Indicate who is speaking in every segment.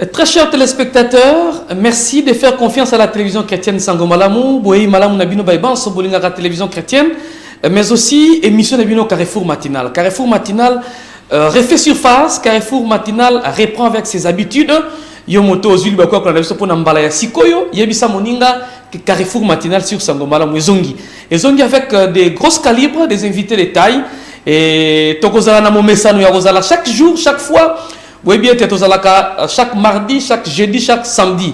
Speaker 1: Très chers téléspectateurs, merci de faire confiance à la télévision chrétienne Sango Malamu, Boei Malamu Nabino Baïban, Sobolinga la télévision chrétienne, mais aussi émission Nabino Carrefour Matinal. Carrefour Matinal refait surface, Carrefour Matinal reprend avec ses habitudes. Yomoto Ozuli Bakwa qu'on a vu pour Nambala ya Sikoyo, Yebisa Moninga, Carrefour Matinal sur Sango Malamu Ezongi. Ezongi avec des grosses calibres, des invités de taille, et Tokozala Namo Mesano Yarozala chaque jour, chaque fois. Oui, bien, chaque mardi, chaque jeudi, chaque samedi.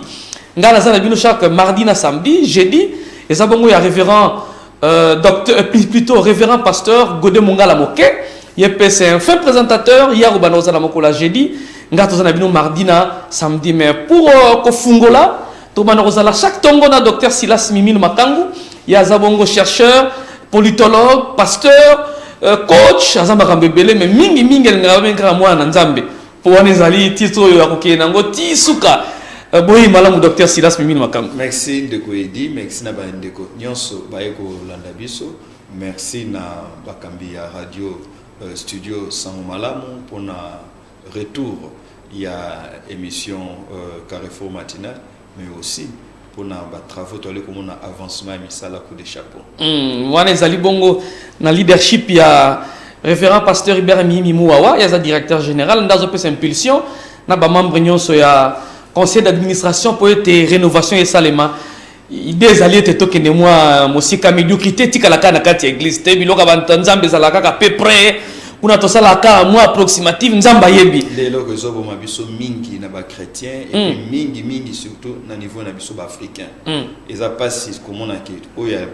Speaker 1: Chaque mardi, samedi, jeudi. Et ça, il y a révérend, plutôt révérend pasteur Godé Mongala Moke. C'est un fin présentateur. Il y a Rubanoza Mokola jeudi. Mardi, samedi. Mais pour Kofungola, chaque tongo na docteur Silas Mimil Makangu. Il y a Zabongo chercheur, politologue, pasteur, coach. Azamba Bebele, mais mingi Nzambe. Docteur Silas Mimil Makangu.
Speaker 2: Merci Ndeko Edi, merci na Ndeko Nyonso Baeko Landabiso, merci na Bakambi ya radio studio Sango Malamu pour na retour il y a émission Carrefour Matinal, mais aussi pour na travaux tole comme na avancement misala coup de chapeau.
Speaker 1: Wana zali bongo na leadership ya référent pasteur Hubert Mimouawa, il y a un directeur général, dans une impulsion, na ba membre nyonso ya conseil d'administration pour être rénovation et salema. Des alliés te tokene moi musika médiocrité tikala kana kati église te biloka bantanzambe zalaka ka peu près kuna to salaka moi approximative nzamba yebi.
Speaker 2: Les locaux zo boma biso mingi na ba chrétien et puis mingi surtout na niveau na biso ba africain. Et ça passe comment na ke o ya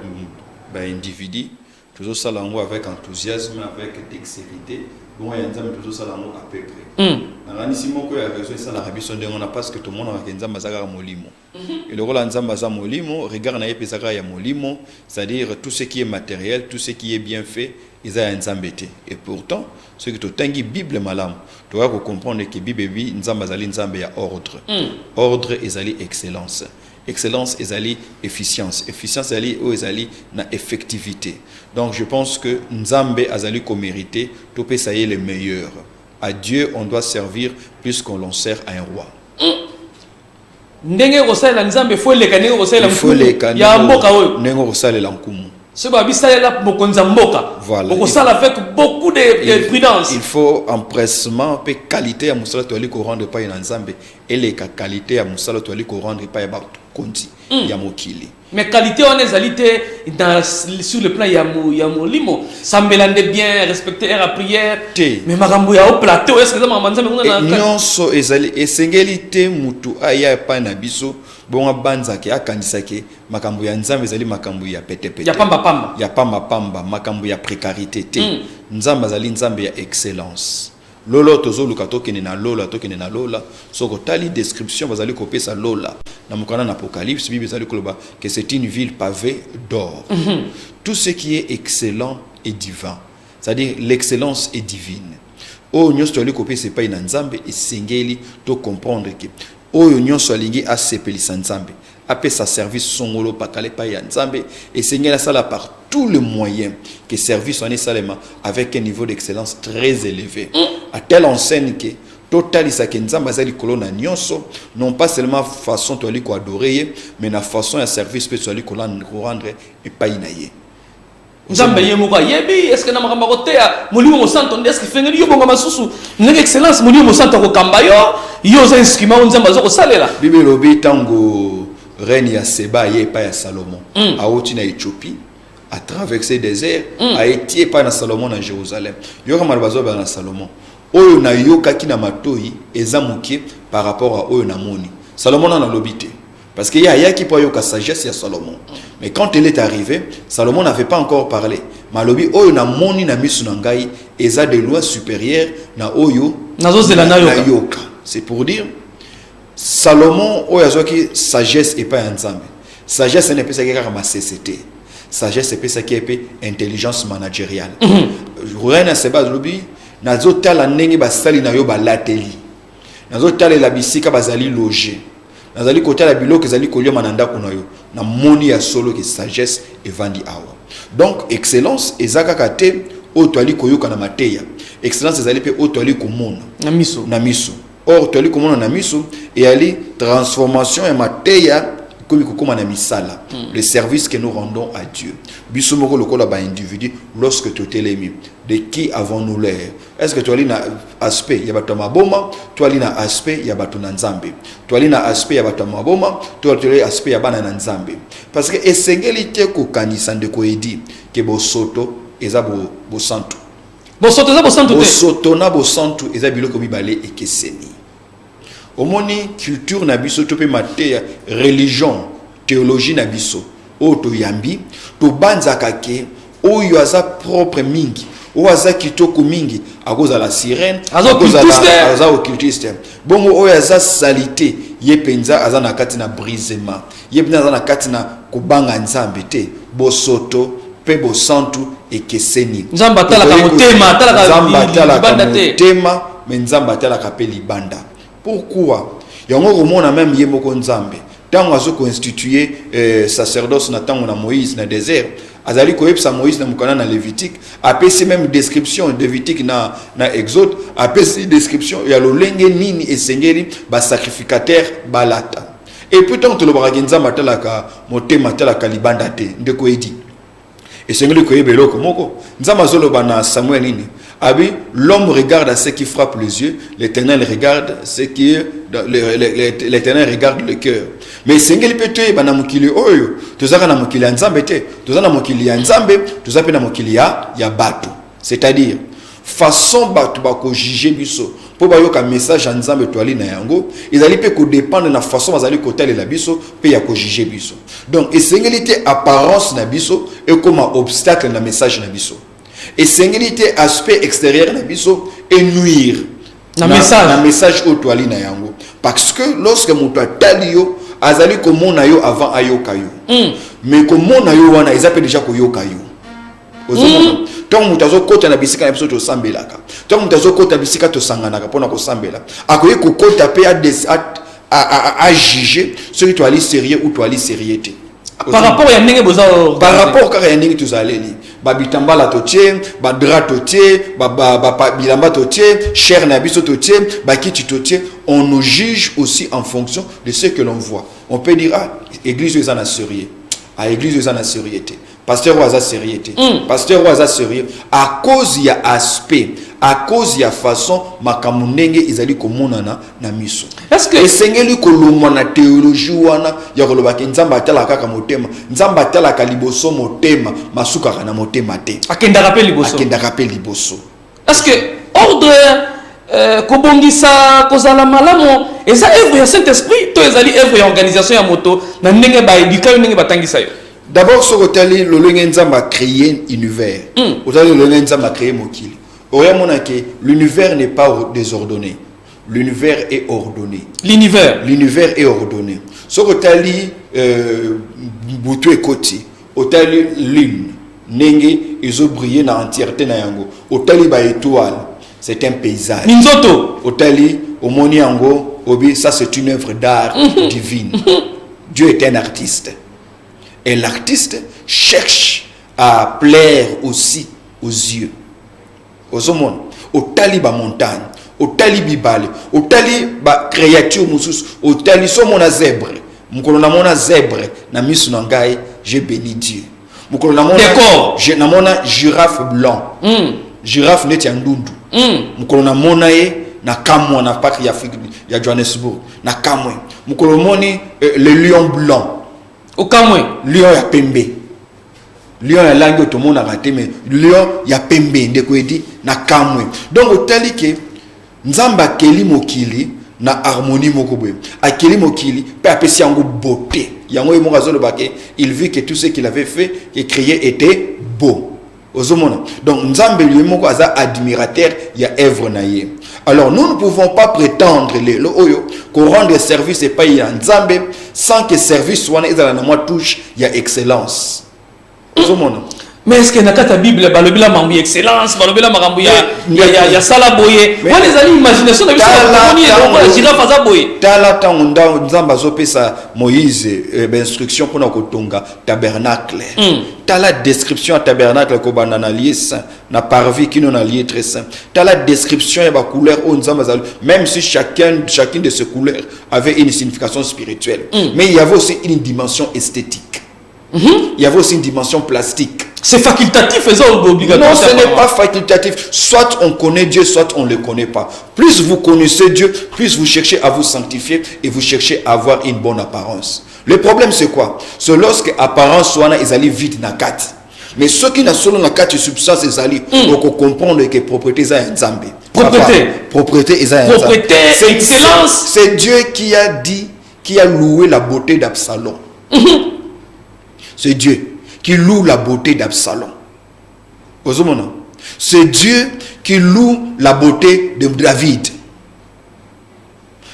Speaker 2: ba individu toujours ça avec enthousiasme, avec dextérité. Bon, il y a un toujours ça à peu près. Dans si mon a raison, ça la rabison de on a parce que tout le monde a un mazara molimo. Et le rôle en mazara molimo, regarde na yepesaka ya molimo, c'est-à-dire tout ce qui est matériel, tout ce qui est bien fait, ils ont un zambete. Et pourtant, ce que tu tangi Bible malam, tu dois comprendre que Bible bi nzambazali nzambe ya ordre. Ordre ezali excellence. Excellence ezali efficience. Efficience ezali na effectivité. Donc je pense que Nzambe azali ko mérité, tout peut ça y est le meilleur. À Dieu on doit servir plus qu'on l'on sert à un roi.
Speaker 1: Ndenge rosala Nzambe faut le kanenge rosala mkumu. Ya mboka oyo.
Speaker 2: Ndenge rosala la mkumu.
Speaker 1: Ce babisa la bokonza mboka.
Speaker 2: Voilà.
Speaker 1: Rosala avec beaucoup de prudence.
Speaker 2: Il faut empressement pe qualité ya musala to ali ko rendre pas na Nzambe et les qualité ya musala to ali ko rendre pas ya ba konti ya mokili.
Speaker 1: Mais qualité on est alité sur le plan ya molimo sambelande bien respecter la prière mais makambo ya au plateau est-ce que ça mamanza ngona na
Speaker 2: nyonso ezali esengeli mutu aya pa na biso bonga banzake akanisake makambo ya Nzambe ezali makambo ya petepete
Speaker 1: ya
Speaker 2: pamba makambo ya précarité te Nzambe azali Nzambe ya excellence. Lolo tozo lukatokene na lola soko tali description bazali kopesa lola na mukana na Apocalypse Bible bazali koloba que c'est une ville pavée d'or. Tout ce qui est excellent est divin, c'est-à-dire l'excellence est divine. O nyonso toli kopesa pa ina Nzambe esengeli to comprendre que o nyonso alingi a sepelisa Nzambe apé sa service songolo pakale pa ya Nzambe esengela sala par tous les moyens que service en est salema avec un niveau d'excellence très élevé. À telle enseigne que total isaki Nzambe azali kolona nyonso non pas seulement façon to ali ko adorer mais na façon ya service pe to ali ko rendre et pas inaye.
Speaker 1: Nzambe yemo yebi est-ce que na makamba kotea mulimo mo santo est-ce que fengeli yo bonga masusu nenge excellence mulimo mo santo ko kamba yo za instrument Nzambe zo ko salela.
Speaker 2: Bible lobi tango reine ya Seba ye pa ya Salomon a oti na Éthiopie a traversé désert a été pas na Salomon na Jérusalem. Yo kama bazo ba na Salomon oyo na yoka kina matoi ezamuki par rapport à oyo na moni. Salomon na lobité parce qu'il y a qui pour yoka sagesse ya Salomon. Mais quand il est arrivé, Salomon n'avait pas encore parlé. Malobi oyo na moni na misu na ngai eza de lois supérieures na oyo na yoka. C'est pour dire Salomon oyo azoki sagesse et pas Nzambe. Sagesse n'est pas ça qui a CCT. Sagesse c'est ça qui est intelligence managériale. Reine Seba lobi nazo tala ndenge basali na yo balateli. Nazo tala la bisika bazali loger. Nazali kotala biloko ezali kolio mananda kuna yo. Na moni ya solo ki sagesse et vandi awa. Donc excellence ezaka kate o toali koyoka na mateya. Excellence ezali pe o toali komona.
Speaker 1: Na miso.
Speaker 2: or toli komona na miso et ali transformation ya mateya comme kokoma na misala le service que nous rendons à Dieu biso moko lokola ba individu lorsque tu telemi de qui avons-nous l'air est-ce que tu ali na aspect ya bato maboma tu ali na aspect ya bato na nzambe tu ali na aspect ya bato maboma tu ali aspect ya bana na nzambe parce que esengeli te ko kanisa ndeko edi ke bosoto eza bo santu
Speaker 1: bosoto eza bo santu te
Speaker 2: bosoto na bo santu eza biloko mibale ekeseni omoni culture na biso to pe mateya religion théologie na biso o to yambi to banzaka ke oyo aza propre mingi o aza kitoko mingi akoza la sirène aza occultiste bongo oyo aza salité ye penza aza na kati na brisement ye penza aza na kati na kubanga nzambe te bosoto pe bo santu ekeseni
Speaker 1: nzamba talaka motema talaka
Speaker 2: motema mais nzamba talaka pe libanda. Pourquoi? Yango komona même ye moko nzambe tango azo constituer sacerdoce na tango na Moïse na désert azali ko yebsa Moïse na mukana na Lévitique apesi même description de Lévitique na Exode apesi description ya lolenge nini esengeli ba sacrificateur balata et pourtant to lo baragenza matalaka motema talaka libanda te ndeko edi esengeli ko yebelo ko moko nzama zolo bana Samuel nini abi l'homme regarde à ce qui frappe les yeux, l'Éternel regarde ce qui l'Éternel regarde le cœur. Mais sengeli pete bana mukili oyo tozaka na mukili ya nzambe te tozana mukili ya nzambe tozape na mukili ya bato, c'est-à-dire façon bato ba ko juger biso po ba yoka message ya nzambe to ali na yango ezali pe ko dépendre na façon bazali ko talela biso pe ya ko juger biso. Donc esengeli te apparence na biso et comme obstacle na message na biso. Et singulité aspect extérieur na biso et nuire
Speaker 1: na
Speaker 2: message autoali na yango parce que lorsque muto atalio azali komona yo avant ayoka yo mais komona yo wana ezape déjà koyoka yo ozomona tant muto azokota na bisika na biso to sambelaka tant muto azokota bisika to sanganaka pona ko sambela akoyi kokota pe à juger celui to ali sérieux ou to ali sérieuté
Speaker 1: par rapport à ndenge boza
Speaker 2: par rapport à ndenge tozaleli babitambala totie badra totie bilamba totie cher na biso totie bakiti totie on nous juge aussi en fonction de ce que l'on voit. On peut dire ah église eza na sérieux à église eza na sérieuté pasteur waza sérieuté pasteur waza sérieux à cause ya aspect à cause ya façon makambo ndenge ezali komonana na miso. Est-ce que esengeli kolomwa na théologie wana ya koloba ke nzamba atala kaka motema nzamba atala ka liboso motema masuka kana motema te
Speaker 1: akenda rappel
Speaker 2: liboso.
Speaker 1: Est-ce que ordre kobongisa kozala malamu eza œuvre ya Saint-Esprit to ezali œuvre ya organisation ya moto na ndenge ba edika ndenge batangisa yo?
Speaker 2: D'abord ce que le lenge nzamba créer univers otali le lenge nzamba créer mokili. L'univers n'est pas désordonné. L'univers est ordonné. L'univers est ordonné. Ce que tu as dit, Boutou et Koti, Otali lune, Nenge, ils ont brillé dans l'entièreté na yango. Otali ba étoile, c'est un paysage.
Speaker 1: Minzoto.
Speaker 2: Otali, Omoni yango, Obi, ça c'est une œuvre d'art divine. Dieu est un artiste. Et l'artiste cherche à plaire aussi aux yeux. Ozomon otali ba montagne otali bibale otali ba créature mususu otali so mona zèbre mukolo na mona zèbre na misu na ngai j'ai béni Dieu mukolo na mona je na mona girafe blanc girafe net ya ndundu mukolo na mona ye na kamwa na parc ya Afrique ya Johannesburg na kamwe mukolo moni le lion blanc
Speaker 1: au kamwe
Speaker 2: lion ya pembe lion ya langi to mona raté mais lion ya pembe ndeko edi na kamwe donc otali ke nzamba keli mokili na harmonie moko boye akeli mokili pe apesi yango beauté yango yemo razolo bake il vit que tout ce qu'il avait fait et créé était beau ozomona donc nzambe lui moko aza admirateur ya œuvre na ye. Alors nous ne pouvons pas prétendre le oyo qu'on rende service et pas ya nzambe sans que service soit ezala na moi touche ya excellence.
Speaker 1: Mais est-ce que dans la Bible, balobila mambu excellence, balobila marambu ya sala boye. Moi les amis imagination de la girafe za boye.
Speaker 2: Tala tanga nzamba zo pesa Moïse instruction pour na kotonga tabernacle. Tala description à tabernacle ko banana lié saint na parvis qui non lié très saint. Tala description ya ba couleur au nzamba za même si chacune de ces couleurs avait une signification spirituelle. Mais il y avait aussi une dimension esthétique. Il y avait aussi une dimension plastique.
Speaker 1: C'est facultatif, c'est obligatoire.
Speaker 2: Non, ce n'est pas facultatif. Soit on connaît Dieu, soit on ne le connaît pas. Plus vous connaissez Dieu, plus vous cherchez à vous sanctifier et vous cherchez à avoir une bonne apparence. Le problème c'est quoi? C'est lorsque l'apparence soit ils allaient vite dans quatre. Mais ceux qui n'ont seulement la quatre substances, ils allaient donc comprendre que propriété c'est un Nzambe. Propriété c'est un Nzambe.
Speaker 1: Propriété, excellence.
Speaker 2: C'est Dieu qui a dit, qui a loué la beauté d'Absalom. C'est Dieu qui loue la beauté d'Absalom. C'est Dieu qui loue la beauté de David.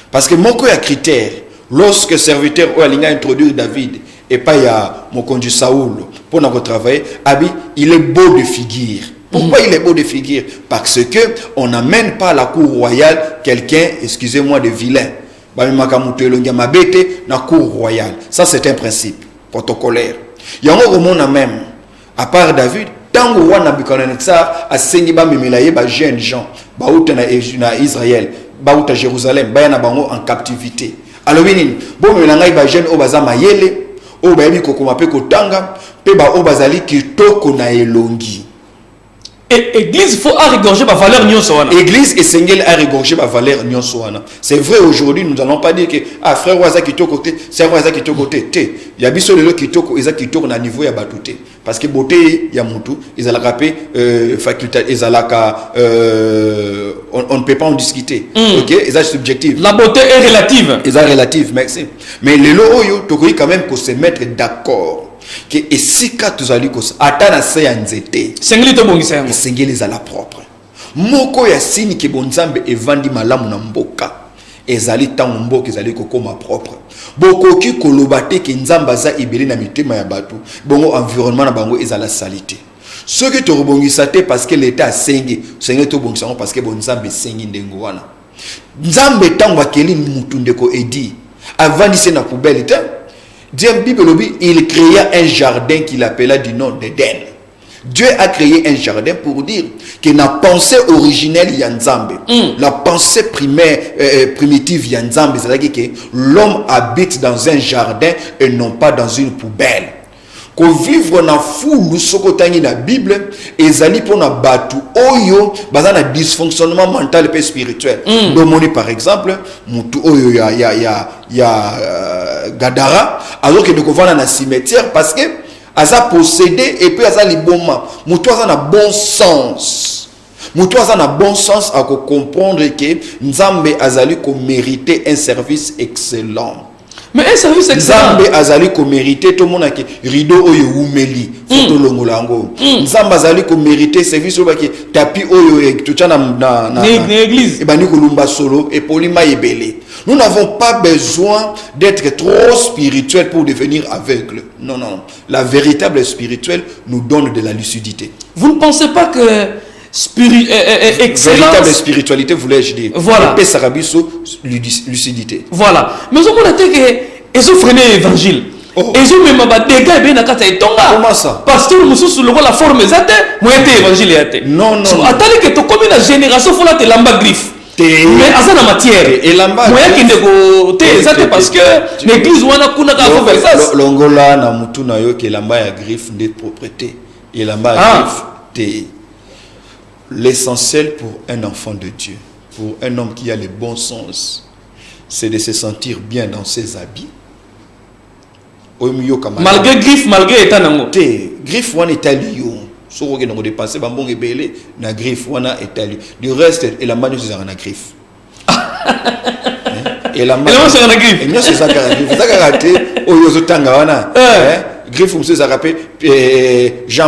Speaker 2: Parce que mon critère, lorsque serviteur a introduit David et pas mon conduit Saoul pour notre travail, il est beau de figure. Pourquoi il est beau de figure? Parce que on n'amène pas à la cour royale quelqu'un, excusez-moi, de vilain. La cour royale. Ça c'est un principe protocolaire. Il y a un moment même, à part David, tant que Roi Nabucodonosor a saigné jeune gens, na Israël, à Jérusalem, en captivité. Alors, bon, mais jeune obaza mayele, obayebi kokoma pe kotanga, pe ba obazali kitoko na elongi.
Speaker 1: Et l'église faut regorger ma valeur nyonsoana.
Speaker 2: Église et Seigneur a regorger ma valeur nyonsoana. C'est vrai aujourd'hui, nous n'allons pas dire que frère Waza kitoko côté, c'est Waza kitoko côté. Il y a biso lelo kitoko, eza kitoko na niveau ya batuté. Parce que beauté ya mutu, ils allaient rapper faculté, ils allaient on ne peut pas en discuter. OK, c'est subjectif.
Speaker 1: La beauté est relative.
Speaker 2: Ils sont relative, merci. Mais les loyo tokoi quand même qu'on se mettre d'accord. Que et si quand tu as lu que atana se ya nzete
Speaker 1: sengeli to bongisa yango
Speaker 2: sengeli za la propre moko ya sini ke bonzambe evandi malamu na mboka ezali tango mboka ezali kokoma propre bokoki koloba te ke nzamba za ibeli na mitema ya batu bongo environnement na bango ezala salite ceux qui te rebongisa te parce que l'état a sengi sengeli to bongisa parce que bonzambe sengi ndengo wana nzambe tango akeli mutu ndeko edi avandi se na poubelle te. Dieu, il créa un jardin qu'il appela du nom d'Éden. Dieu a créé un jardin pour dire que la pensée originelle Yanzambe, la pensée primaire, primitive Yanzambe, c'est-à-dire que l'homme habite dans un jardin et non pas dans une poubelle. Qu'on vivre na foule sokotangi na Bible ezali pour na batu oyo bazana dysfonctionnement mental et spirituel. Domoni par exemple mutu oyo ya Gadara alors que nous kovana na cimetière parce que aza possédé et puis aza liboma mutu aza na bon sens. Mutu aza na bon sens à comprendre que Nzambe azali ko mériter un service excellent.
Speaker 1: Mais un service excellent.
Speaker 2: Nzambe azali ko mériter tout le monde qui rideau oyo umeli photo longolango. Nzambe azali ko mériter service oyo ki tapis oyo tuchana na
Speaker 1: église.
Speaker 2: Et bani kolumba solo et polima ebele. Nous n'avons pas besoin d'être trop spirituel pour devenir aveugle. Non non, la véritable spirituelle nous donne de la lucidité.
Speaker 1: Vous ne pensez pas que excellence,
Speaker 2: véritable spiritualité voulais-je dire.
Speaker 1: Voilà.
Speaker 2: Paix sarabiso lucidité.
Speaker 1: Voilà. Mais on a dit que ils ont freiné l'évangile. Ils ont même des dégâts bien à tonga.
Speaker 2: Comment ça?
Speaker 1: Parce que nous sommes la forme exacte, moi été évangile.
Speaker 2: Non non.
Speaker 1: Attendez que tu comme la génération faut la te lamba griffe. Mais à ça la matière.
Speaker 2: Et lamba.
Speaker 1: Moi qui ne go exact parce que l'église ou a kuna ka versas.
Speaker 2: Longola na mutu na yo que lamba ya griffe de propriété. Et lamba griffe te. L'essentiel pour un enfant de Dieu, pour un homme qui a le bon sens, c'est de se sentir bien dans ses habits.
Speaker 1: Malgré griffe, malgré état nango.
Speaker 2: Griffe wana etali yo. Soko ke nango dépenser bambonge belé na griffe wana etali. Du reste et la manu c'est na griffe. Et la manu
Speaker 1: c'est na griffe.
Speaker 2: Et bien c'est ça griffe. Ça ka raté oyo zo tanga wana. Griffe monsieur ça rappelle Jean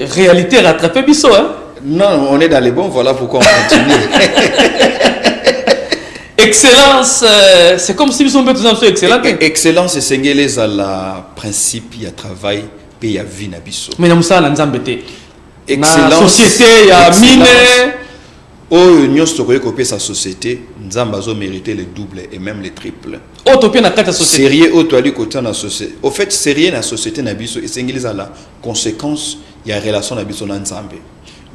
Speaker 1: réalité rattrapée biso hein.
Speaker 2: Non, on est dans les bons, voilà pourquoi on continue.
Speaker 1: Excellence, c'est comme si nous sommes tous excellents.
Speaker 2: Excellence, c'est la principe, il y a travail, puis il y a vie na biso.
Speaker 1: Mais nous sommes en Zambété.
Speaker 2: Excellence.
Speaker 1: Société, il y a mine.
Speaker 2: Oh, nous sommes copier sa société, nous avons mérité les doubles et même les triples.
Speaker 1: Oh, tu as une société.
Speaker 2: Sérieux, oh, tu as côté dans la société. Au fait, sérieux dans la société na biso, et c'est la conséquence, il y a relation na biso na Nzambe.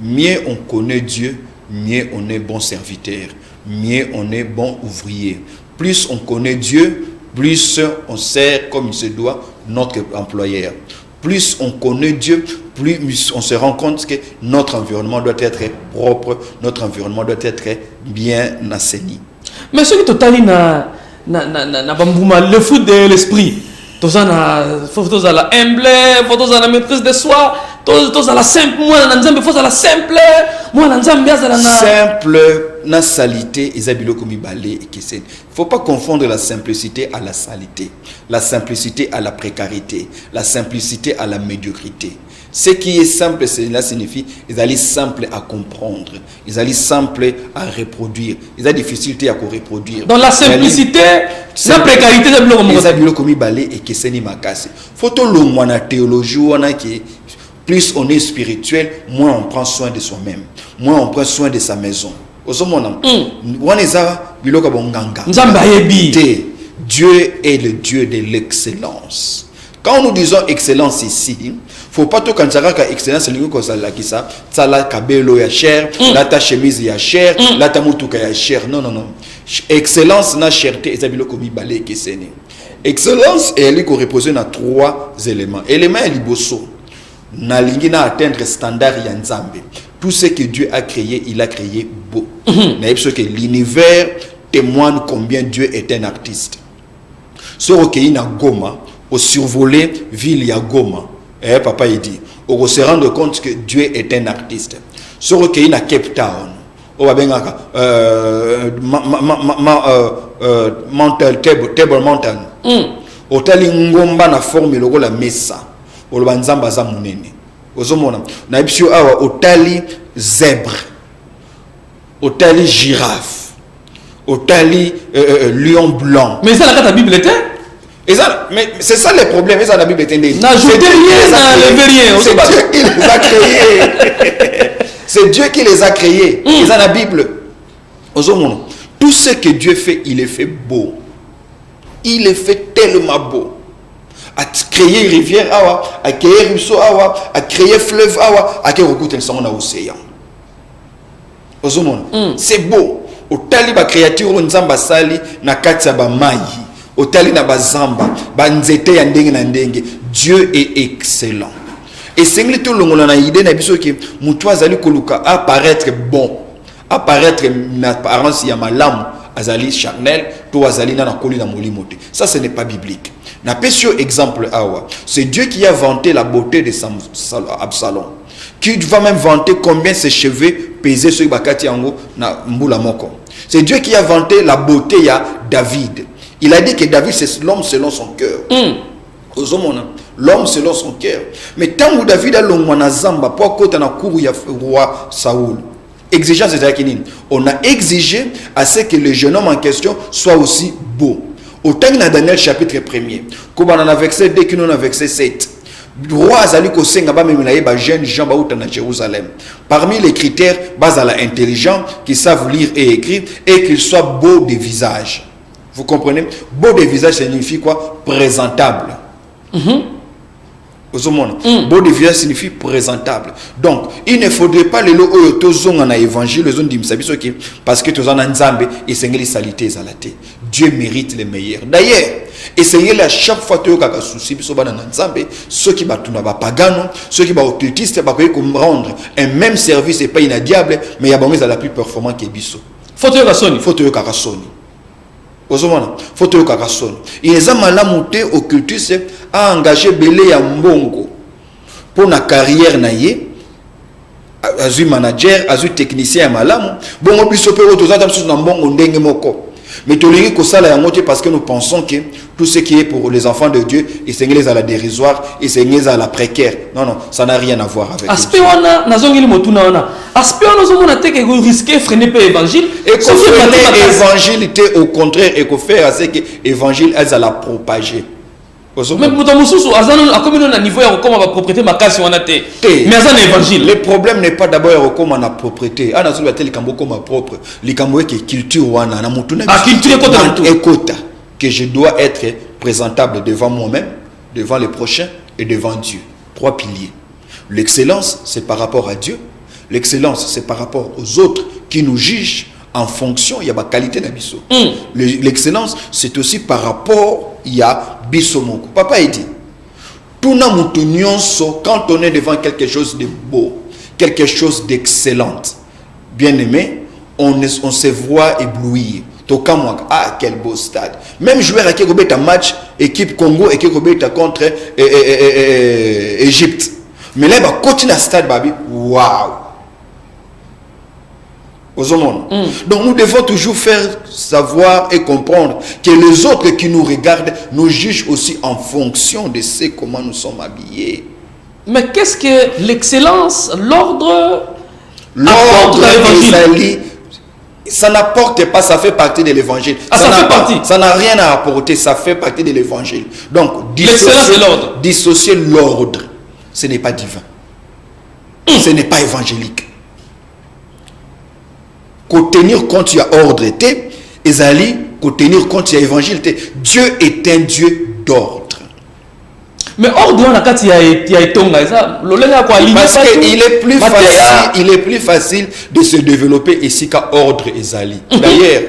Speaker 2: Mieux on connaît Dieu, mieux on est bon serviteur, mieux on est bon ouvrier. Plus on connaît Dieu, plus on sert comme il se doit notre employeur. Plus on connaît Dieu, plus on se rend compte que notre environnement doit être propre, notre environnement doit être bien assaini. Mais
Speaker 1: ce qui est totalement le foot de l'esprit, tous à la humble, tous à la maîtrise de soi, tous à la simple, moi n'ensemble faut à la simple, moi n'ensemble bien à la simple,
Speaker 2: na salité ezabilo komi balé et que c'est. Faut pas confondre la simplicité à la salité, la simplicité à la précarité, la simplicité à la médiocrité. Ce qui est simple, cela signifie ils allaient simple à comprendre, ils allaient simple à reproduire, ils ont difficulté à reproduire.
Speaker 1: Dans la simplicité, la précarité
Speaker 2: ils ont commis balé et que c'est ni makasi. Faut tout le monde la théologie on a qui plus on est spirituel, moins on prend soin de soi-même, moins on prend soin de sa maison. Dieu est le Dieu de l'excellence. Quand nous disons excellence ici, il ne faut pas tout quand ça excellence c'est lui qui ça la kabelo ya cher, la ta chemise ya cher, la ta mutuka ya cher. Non. Excellence na cherté ezabilo komi balé kesene. Excellence est lui qui repose dans trois éléments. Élément est liboso. Na lingi na atteindre standard ya Nzambe. Tout ce que Dieu a créé, il a créé beau. Mais ce que l'univers témoigne combien Dieu est un artiste. Ce recueilli na Goma, au survolé ville ya Goma. Papa il dit, on se rendre compte que Dieu est un artiste. Ce recueilli na Cape Town. On va bien Table Mountain. Au tali ngomba na forme logo la mesa. Au banzamba za munene. Ozomona na ibisio awa otali zèbre, otali girafe, otali lion blanc.
Speaker 1: Mais ça la carte Bible était.
Speaker 2: Mais c'est ça le problème, ça la Bible était.
Speaker 1: N'ajoutez rien, n'enlevez rien.
Speaker 2: C'est Dieu qui les a créés. C'est Dieu qui les a créés. C'est ça la Bible. Ozomona, tout ce que Dieu fait, il est fait beau. Il est fait tellement beau. À créer rivière à créer ruisseau à créer fleuve à créer recoute le sang dans l'océan. C'est beau. Au tali ba créature nzamba sali na kati ba mai. Au tali na bazamba ba nzete ya ndenge na ndenge. Dieu est excellent. Et c'est tout le monde a idée na biso que mutu azali koluka apparaître bon, apparaître na apparence ya malamu, azali charnel, to azali na koli na molimote. Ça ce n'est pas biblique. Na pesio exemple awa, c'est Dieu qui a vanté la beauté de Absalom. Qui va même vanter combien ses cheveux pesaient sur bakati yango na mbula moko. C'est Dieu qui a vanté la beauté ya David. Il a dit que David c'est l'homme selon son cœur. L'homme selon son cœur. Mais tant que David a l'homme zamba pour côté na cour ya roi Saoul. Exigence de Jacqueline. On a exigé à ce que le jeune homme en question soit aussi beau. Autant que dans Daniel chapitre 1er, comme on a verset 2, qu'on a verset 7. Le roi Azali Kosenga ba meminaye ba jeune gens ba outa na Jérusalem. Parmi les critères, bazala intelligent, qui savent lire et écrire et qu'ils soient beaux de visage. Vous comprenez? Beau de visage signifie quoi? Présentable. Beau de visage signifie présentable. Donc, il ne faudrait pas les lots tozonga na évangile les zones d'imsabiso qui parce que tozana nzambe et sengeli salité zalate. Dieu mérite les meilleurs. D'ailleurs, essayez à chaque fois que vous avez un souci, ceux qui battent ba pagano, ceux qui battent occultistes, ba comprendre un même service et pas inadiable, mais il y a bon la plus performant que biso.
Speaker 1: Faut te kasoni.
Speaker 2: Faut te kasoni. Ozomana, faut te kasoni. Il est malamu te occultiste a engagé belé ya mbongo pour na carrière na ye. Azu manager, azu technicien ya malamu, bongo biso pe otozata biso na mbongo ndenge moko. Mais tu l'as que ça la moitié parce que nous pensons que tout ce qui est pour les enfants de Dieu, et c'est à la dérisoire, et c'est à la précaire. Non, non, ça n'a rien à voir avec
Speaker 1: aspect wana nazongeli motuna wana aspect wana zomona te que risquer freiner pe évangile
Speaker 2: et qu'on fait l'évangile au contraire et qu'on fait c'est que l'évangile elle a la propager.
Speaker 1: Mais pour mususu azana a comme na niveau ya comme ba propriété makasi wana te mais azana évangile.
Speaker 2: Le problème n'est pas d'abord comme on a propriété ana zo batel kambo comme propre likambo ke culture wana na mutuna
Speaker 1: culture
Speaker 2: ekota que je dois être présentable devant moi-même, devant les prochains et devant Dieu. 3 piliers. L'excellence, c'est par rapport à Dieu. L'excellence, c'est par rapport aux autres qui nous jugent en fonction, il y a ma qualité d'abisso. L'excellence, c'est aussi par rapport, il y a bisomoko. Papa, il dit, tout na so quand on est devant quelque chose de beau, quelque chose d'excellent, bien aimé, on se voit ébloui. Ah, quel beau stade. Même joueur à qui un match, équipe Congo et qui contre Égypte. Mais là, il va continuer à stade, babi. Waouh! Donc nous devons toujours faire savoir et comprendre que les autres qui nous regardent nous jugent aussi en fonction de ce comment nous sommes habillés.
Speaker 1: Mais qu'est-ce que l'excellence, l'ordre
Speaker 2: Isaïe, ça n'apporte pas, ça fait partie de l'évangile. Ça n'a rien à apporter, ça fait partie de l'évangile. Donc, dissocier l'ordre, ce n'est pas divin. Ce n'est pas évangélique. Qu'au tenir compte, il y a ordre, Isaïe, qu'au tenir compte, il y a évangile. Dieu est un Dieu d'ordre.
Speaker 1: Mais ordre, parce qu'il
Speaker 2: est plus facile de se développer ici qu'à ordre Isaïe. D'ailleurs,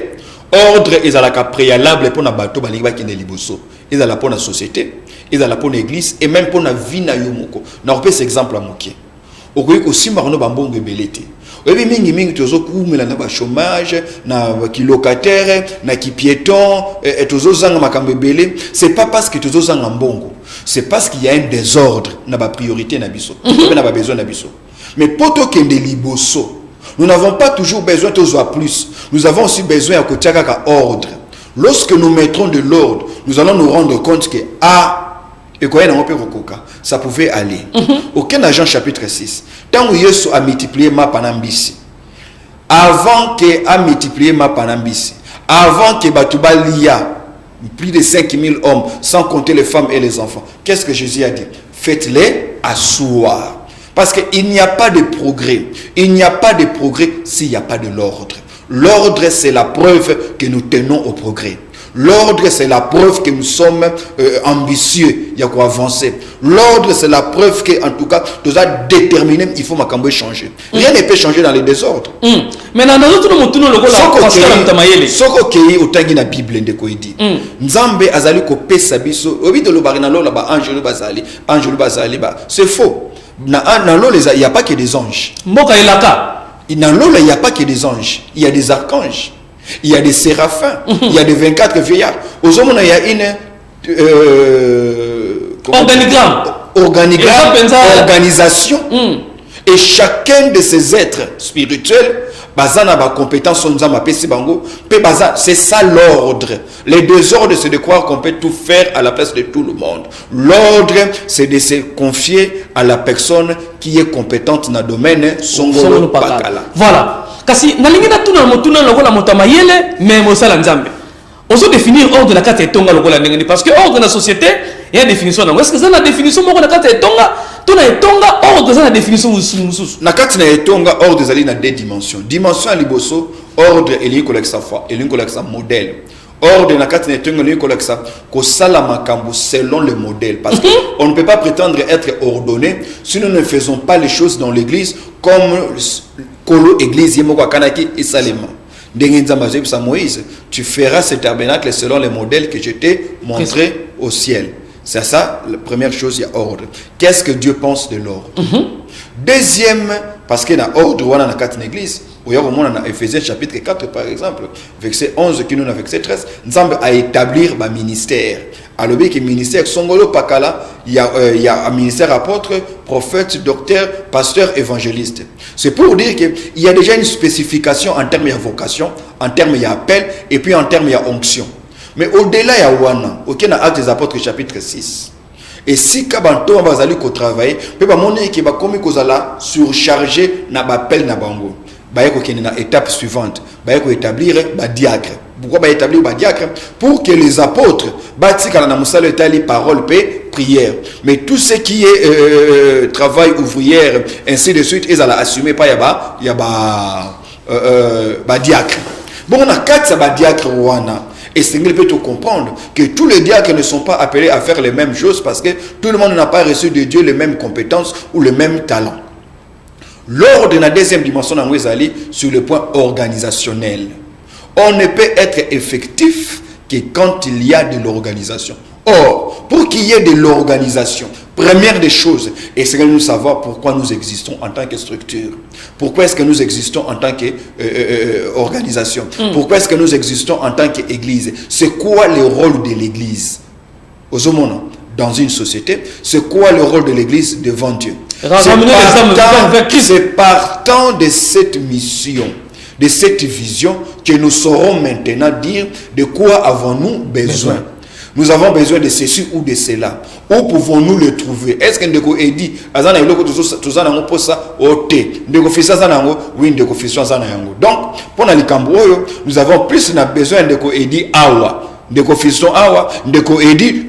Speaker 2: ordre est préalable pour la bateau, pour la société, pour l'église et même pour la vie. On peut cet exemple à Moké. On peut aussi marrer dans belete. Oui, mingi tozo kumela na ba chômage, na ki locataire, na ki piéton, et tozo zanga makambe belé, c'est pas parce que tozo zanga mbongo, c'est parce qu'il y a un désordre na ba priorité na biso, na ba besoin na biso. Mais poto kende liboso, nous n'avons pas toujours besoin tozo à plus. Nous avons aussi besoin à kotiaka ka ordre. Lorsque nous mettrons de l'ordre, nous allons nous rendre compte que et quoi ça pouvait aller. Aucun agent chapitre 6. Tant que Yesu a multiplié ma panambisi, avant que a multiplié ma panambisi, avant que Batouba lia plus de 5000 hommes, sans compter les femmes et les enfants, qu'est-ce que Jésus a dit? Faites-les asseoir. Parce qu'il n'y a pas de progrès. Il n'y a pas de progrès s'il n'y a pas de l'ordre. L'ordre, c'est la preuve que nous tenons au progrès. L'ordre, c'est la preuve que nous sommes ambitieux. Il y a quoi avancer. L'ordre, c'est la preuve que, en tout cas, nous avons déterminé il faut m'accompagner changer. Rien ne peut changer dans les désordres.
Speaker 1: Mais dans notre monde, nous avons
Speaker 2: soko kei otangi na Bible ndeko idi. Nzambe azali ko pesa biso. Obi de lo barina lo la ba angelo bazali ba. C'est faux. Na lo il y a pas que des anges.
Speaker 1: Mboka elaka.
Speaker 2: Dans l'eau, il n'y a pas que des anges. Il y a des archanges. Il y a des séraphins. Il y a des 24 vieillards. Aux hommes, il y a une organisation. Et chacun de ces êtres spirituels, c'est ça l'ordre. Les deux ordres, c'est de croire qu'on peut tout faire à la place de tout le monde. L'ordre, c'est de se confier à la personne qui est compétente dans le domaine Songolo Pakala.
Speaker 1: Voilà. Kasi nalingina tuna motuna lokola motamayele mais mosala nzambe. Oso définir ordre de la carte etonga lokola ndengeni parce que ordre de la société il y a une définition. Est-ce que ça la définition moko na carte etonga tuna etonga ordre ça la définition mususu.
Speaker 2: Na carte na etonga ordre zali na deux dimensions. Dimension à liboso ordre eli koleksa foi, eli koleksa modèle. Ordre na carte na etonga eli koleksa ko sala makambo selon le modèle parce que on ne peut pas prétendre être ordonné si nous ne faisons pas les choses dans l'église comme Kolo église yemoko kanaki et salema. Moïse, tu feras ce tabernacle selon les modèles que je t'ai montré au ciel. C'est ça, la première chose, il y a ordre. Qu'est-ce que Dieu pense de l'ordre? Deuxième, parce qu'il y a ordre, on a dans quatre églises. Au Éphésiens chapitre 4, par exemple, verset 11, qui nous a verset 13, nous sommes à établir un ministère, alobi que ministère songolo pakala il y a un ministère apôtre, prophète, docteur, pasteur, évangéliste. C'est pour dire que il y a déjà une spécification en termes de vocation, en termes d'appel et puis en termes d'onction. Mais au-delà, il y a Wana, ok, dans Actes des Apôtres, chapitre 6. Et si Kabanto va aller travailler, peut pas montrer que va comme kozala surchargé na appel na bango. Ba yeko kene na étape suivante, ba yeko établir ba diacre. Pourquoi ba établir ba diacre? Pour que les apôtres batika na musala etali parole paix prière. Mais tout ce qui est travail ouvrière ainsi de suite, ils allaient assumer pas ba diacre. Bon, on a 4 ba diacre wana. Et c'est qu'il peut te comprendre que tous les diacres ne sont pas appelés à faire les mêmes choses parce que tout le monde n'a pas reçu de Dieu les mêmes compétences ou les mêmes talents. L'ordre de la deuxième dimension dans Wezali sur le point organisationnel. On ne peut être effectif que quand il y a de l'organisation. Or, pour qu'il y ait de l'organisation, première des choses, et c'est que nous savons pourquoi nous existons en tant que structure. Pourquoi est-ce que nous existons en tant qu'organisation? Pourquoi est-ce que nous existons en tant qu'église? C'est quoi le rôle de l'église? Dans une société, c'est quoi le rôle de l'église devant Dieu? C'est partant de cette mission, de cette vision, que nous saurons maintenant dire de quoi avons-nous besoin. Nous avons besoin de ceci ou de cela. Où pouvons-nous le trouver? Est-ce que Ndeko Edi, Azana Eloko Tuzana Moposa, Ote, Ndeko Fissa Zanango, oui, Ndeko Fissa Zanango. Donc, pour Nalikambroyo, nous avons plus besoin de Ndeko Edi Awa, Ndeko Fissa Awa, Ndeko Edi,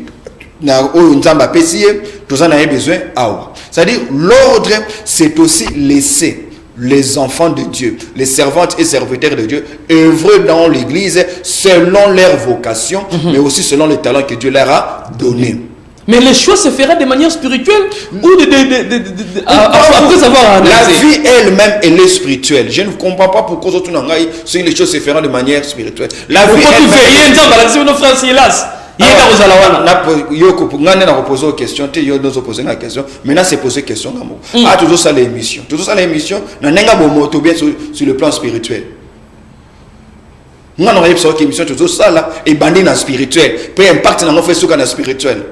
Speaker 2: Nzamba Pessie, Tuzana a besoin Awa. C'est-à-dire, l'ordre, c'est aussi laisser les enfants de Dieu, les servantes et serviteurs de Dieu, œuvrent dans l'église selon leur vocation, mais aussi selon les talents que Dieu leur a donnés.
Speaker 1: Mais le choix se fera de manière spirituelle ou après avoir analysé.
Speaker 2: La vie elle-même, elle est spirituelle. Je ne comprends pas pourquoi si les choses se feront de manière spirituelle. La vie maintenant c'est poser question toujours ça l'émission sur le plan spirituel. Toujours ça là et bandé dans spirituel peu impact dans nos fait dans spirituel.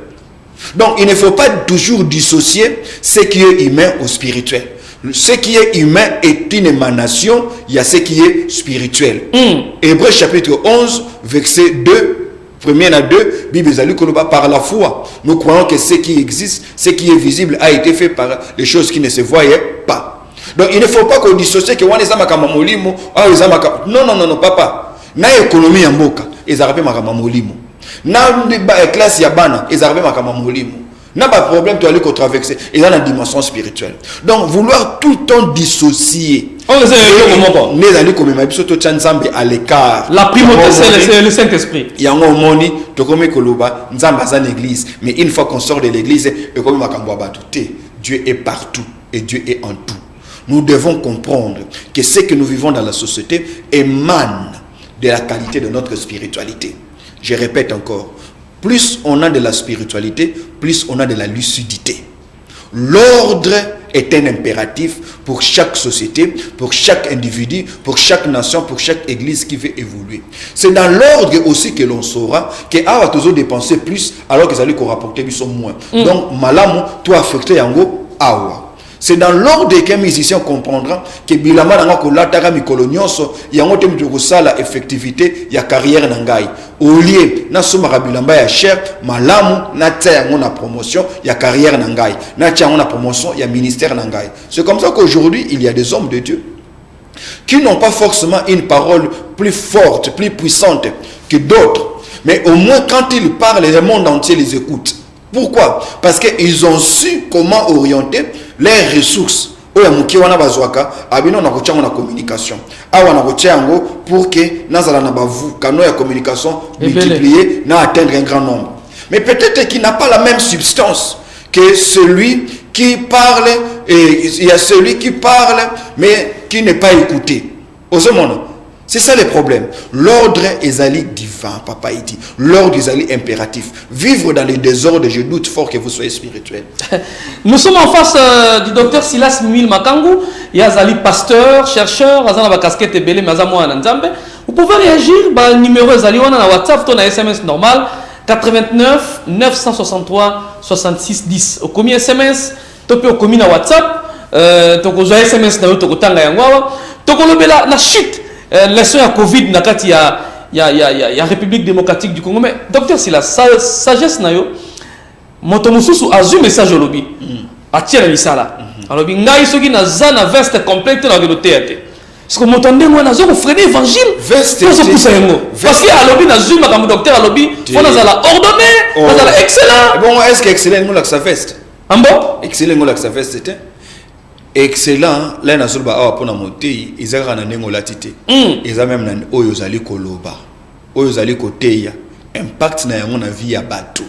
Speaker 2: Donc il ne faut pas toujours dissocier ce qui est humain au spirituel. Ce qui est humain est une émanation, il y a ce qui est spirituel. Hébreux chapitre 11 verset 2 Premier à 2, Bible par la foi. Nous croyons que ce qui existe, ce qui est visible a été fait par les choses qui ne se voyaient pas. Donc il ne faut pas qu'on dissocie que non, papa. Na économie en boka, ils arrivent à Molimo. Na classe yabana, ils arrivent à Molimo. N'a pas de problème, tu as aller traverser. Et dans la dimension spirituelle. Donc, vouloir tout le temps dissocier. À l'écart.
Speaker 1: La primauté, c'est le Saint-Esprit.
Speaker 2: Il y a un l'église. Mais une fois qu'on sort de l'église, Dieu est partout. Et Dieu est en tout. Nous devons comprendre que ce que nous vivons dans la société émane de la qualité de notre spiritualité. Je répète encore. Plus on a de la spiritualité, plus on a de la lucidité. L'ordre est un impératif pour chaque société, pour chaque individu, pour chaque nation, pour chaque église qui veut évoluer. C'est dans l'ordre aussi que l'on saura que a toujours dépenser plus alors que ça lui rapporter moins. Donc malamu toi affecté yango awa. C'est dans l'ordre qu'un musicien comprendra que bilama nanga ko lataka mikolo nyonso yango te mutu ko sala effectivité ya carrière nangai. Au lieu na soma bilamba ya cher malamu na tia yango na promotion ya carrière nangai. Na tia yango na promotion ya ministère nangai. C'est comme ça qu'aujourd'hui il y a des hommes de Dieu qui n'ont pas forcément une parole plus forte, plus puissante que d'autres, mais au moins quand ils parlent, le monde entier les écoute. Pourquoi? Parce qu'ils ont su comment orienter les ressources. Oya muki wana bazwaka abino na kochanga na communication. Awa na kochango pour que nazala na bavu kano ya communication multiplier na atteindre un grand nombre. Mais peut-être qu'il n'a pas la même substance que celui qui parle et il y a celui qui parle mais qui n'est pas écouté. Au monde. C'est ça le problème. L'ordre est allé divin, papa il dit. L'ordre est allé impératif. Vivre dans les désordres, je doute fort que vous soyez spirituel.
Speaker 1: Nous sommes en face du docteur Silas Mimil Makangu. Il y a Zali pasteur, chercheur, Azana casquette belé, Mazamo Ananzambe. Vous pouvez réagir, numéro Zali, on a WhatsApp, on a SMS normal. 89 963 66 10. Au commis SMS, topé au commis na WhatsApp, toko zo SMS na yo toko tanga yango awa, toko lobela na chute leçon ya Covid na kati ya République démocratique du Congo. Mais docteur, c'est la sagesse na yo. Moto mususu azu message olobi. Atia na misala. Alobi ngai soki na zana veste complète na de théâtre. Parce que moto ndengo na zo ko freiner évangile.
Speaker 2: Veste.
Speaker 1: Parce que alobi na zu makambo docteur alobi fona za la ordonner, za la excellent.
Speaker 2: Bon, est-ce que excellent ngo la sa veste?
Speaker 1: Ambo?
Speaker 2: Excellent ngo la sa veste c'était excellent là na solba awa pona motei ezaka na ndengo latité. Eza même na oyo zali koloba. Oyo zali koteya impact na yango na vie ya bato.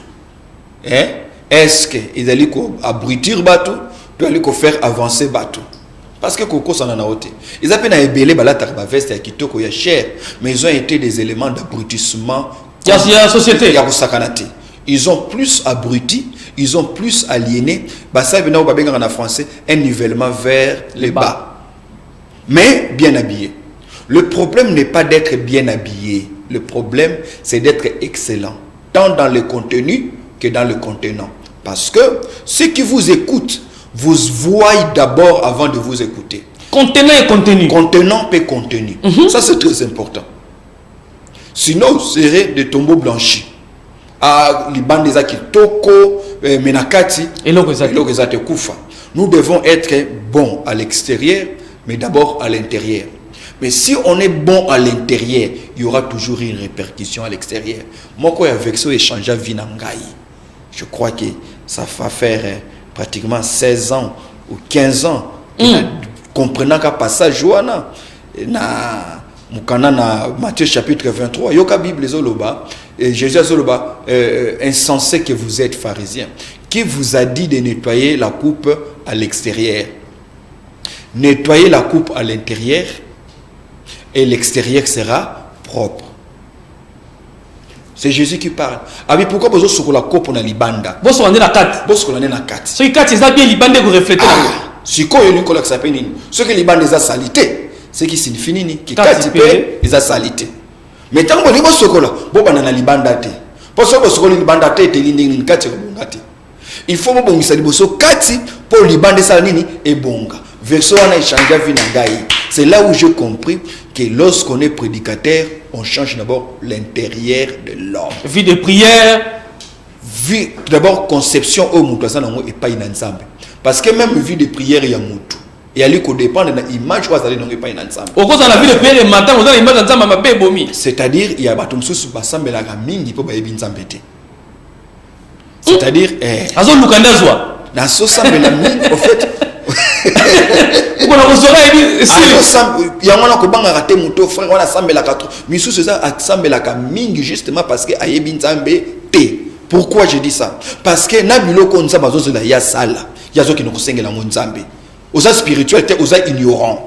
Speaker 2: Est-ce que ils allaient abrutir bateau, tu allais faire avancer bateau? Parce que Coco s'en a ôté. Ils appellent à ébélé balata veste à kitoko ya cher, mais ils ont été des éléments d'abrutissement.
Speaker 1: Il y a la société.
Speaker 2: Ils ont plus abruti, ils ont plus aliéné. Bah ça venait au babéga en français un nivellement vers les bas. Mais bien habillé. Le problème n'est pas d'être bien habillé. Le problème c'est d'être excellent, tant dans le contenu que dans le contenant. Parce que ceux qui vous écoutent, vous voient d'abord avant de vous écouter.
Speaker 1: Contenant et contenu.
Speaker 2: Contenant et contenu. Ça c'est très important. Sinon, ce serait des tombeaux blanchis. Ah, les bandes des Akitoko, Menakati, et l'Ogezate Koufa. Nous devons être bons à l'extérieur, mais d'abord à l'intérieur. Mais si on est bon à l'intérieur, il y aura toujours une répercussion à l'extérieur. Moi, quand avec ça, échange à Vinangaï. Je crois que ça va faire pratiquement 16 ans ou 15 ans. Comprenant qu'à passage, Joana, na Matthieu chapitre 23, Yoka Bible Zoloba, Jésus Zoloba, insensé que vous êtes pharisien, qui vous a dit de nettoyer la coupe à l'extérieur. Nettoyer la coupe à l'intérieur et l'extérieur sera propre. C'est Jésus qui parle. Ah mais pourquoi vous avez la coupe na libanda?
Speaker 1: Vous avez la carte.
Speaker 2: Vous avez la carte.
Speaker 1: Ce qui est bien libanda vous reflétez.
Speaker 2: Si quoi il y a une collecte s'appelle nini? Ce que libanda est salité, c'est qui signifie nini? Qui carte est salité. Mais tant que vous avez sokola, vous avez na libanda te. Parce que vous sokola libanda te te nini carte bonga te. Il faut que vous ayez une carte pour libanda ça nini et bonga. Verso on a échangé avec Nangaï. C'est là où j'ai compris que lorsqu'on est prédicateur, on change d'abord l'intérieur de l'homme.
Speaker 1: Vie de prière.
Speaker 2: Vie d'abord conception au mutuasa nango et pas inanzambe. Parce que même vie de prière il y a mutu. Et ali ko dépendre de l'image quoi ça n'est pas inanzambe. Au cause de la vie de prière le matin, on a l'image d'anzambe mabe bomi. C'est-à-dire il y a batum susu basambela ka mingi po ba yebi nzambe te. C'est-à-dire
Speaker 1: azo lukandazwa.
Speaker 2: Na so sambela mingi au fait yango kobanga raté moto frère wana sambela ka misusu ça sambela ka mingi justement parce que ayebi nzambe te. Pourquoi je dis ça? Parce que na biloko nzambe azozela ya sala yazo ki nokosengela nzambe oza spirituel te oza ignorant.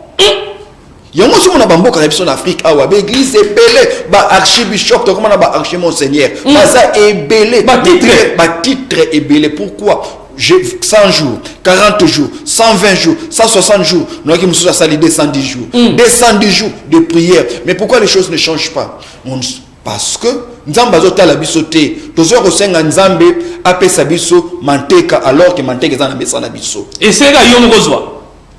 Speaker 2: Yango somo na bamboka na biso na Afrique awa ba église ebele ba archibishop to comment na ba archimonseigneur baza ebele ba titre ebele. Pourquoi? 100 jours, 40 jours, 120 jours, 160 jours, nous avons 210 jours, 210 jours de prière. Mais pourquoi les choses ne changent pas? Parce que Nzamba zota la bisoté, tozo kosenga Nzambe apesa biso manteka alors que manteka za na besa na biso. Et c'est là yo ngozwa.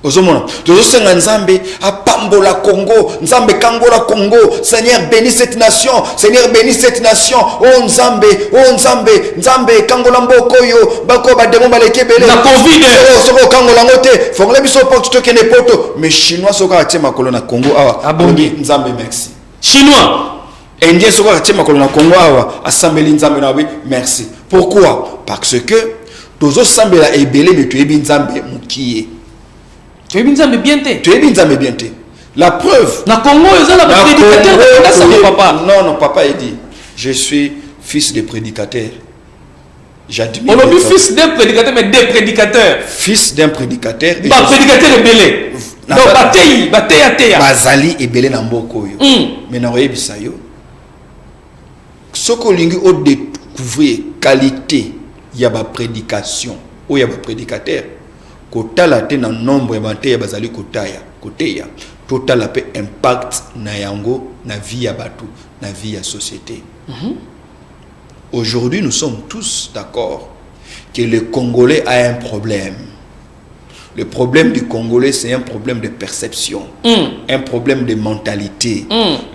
Speaker 2: Ozomona, tozo senga Nzambe apambola Congo, Nzambe kangola Congo, Seigneur bénis cette nation, Seigneur bénis cette nation. Oh Nzambe, Nzambe kangola mboko yo, bako ba demo baleke bele. Na Covid. Soko kangola ngote, fongola biso porte to kene poto, mais chinois soka atie makolo na Congo awa. Abongi Nzambe merci. Chinois Indien soko atie makolo na Congo awa, asambeli Nzambe na we merci. Pourquoi? Parce que tozo sambela ebele mais tu ebi Nzambe mukiye. Tu es bien te. Tu es bien te. La preuve. Na Congo, papa. Non, papa il dit, je suis fils de prédicateur. J'admire. On dit fils d'un prédicateur, mais des prédicateurs. Fils d'un prédicateur. Bah prédicateur est belé. Non, bataille. Bazali est belé na mboko yo. Mais na oyebi sa yo. Soko lingi o découvrir qualité ya ba prédication ou ya ba prédicateur. Kotala te na nombre ya ya bazali koteya total pe impact na yango na vie ya batu na vie ya société. Aujourd'hui, nous sommes tous d'accord que le Congolais a un problème. Le problème du Congolais, c'est un problème de perception, un problème de mentalité.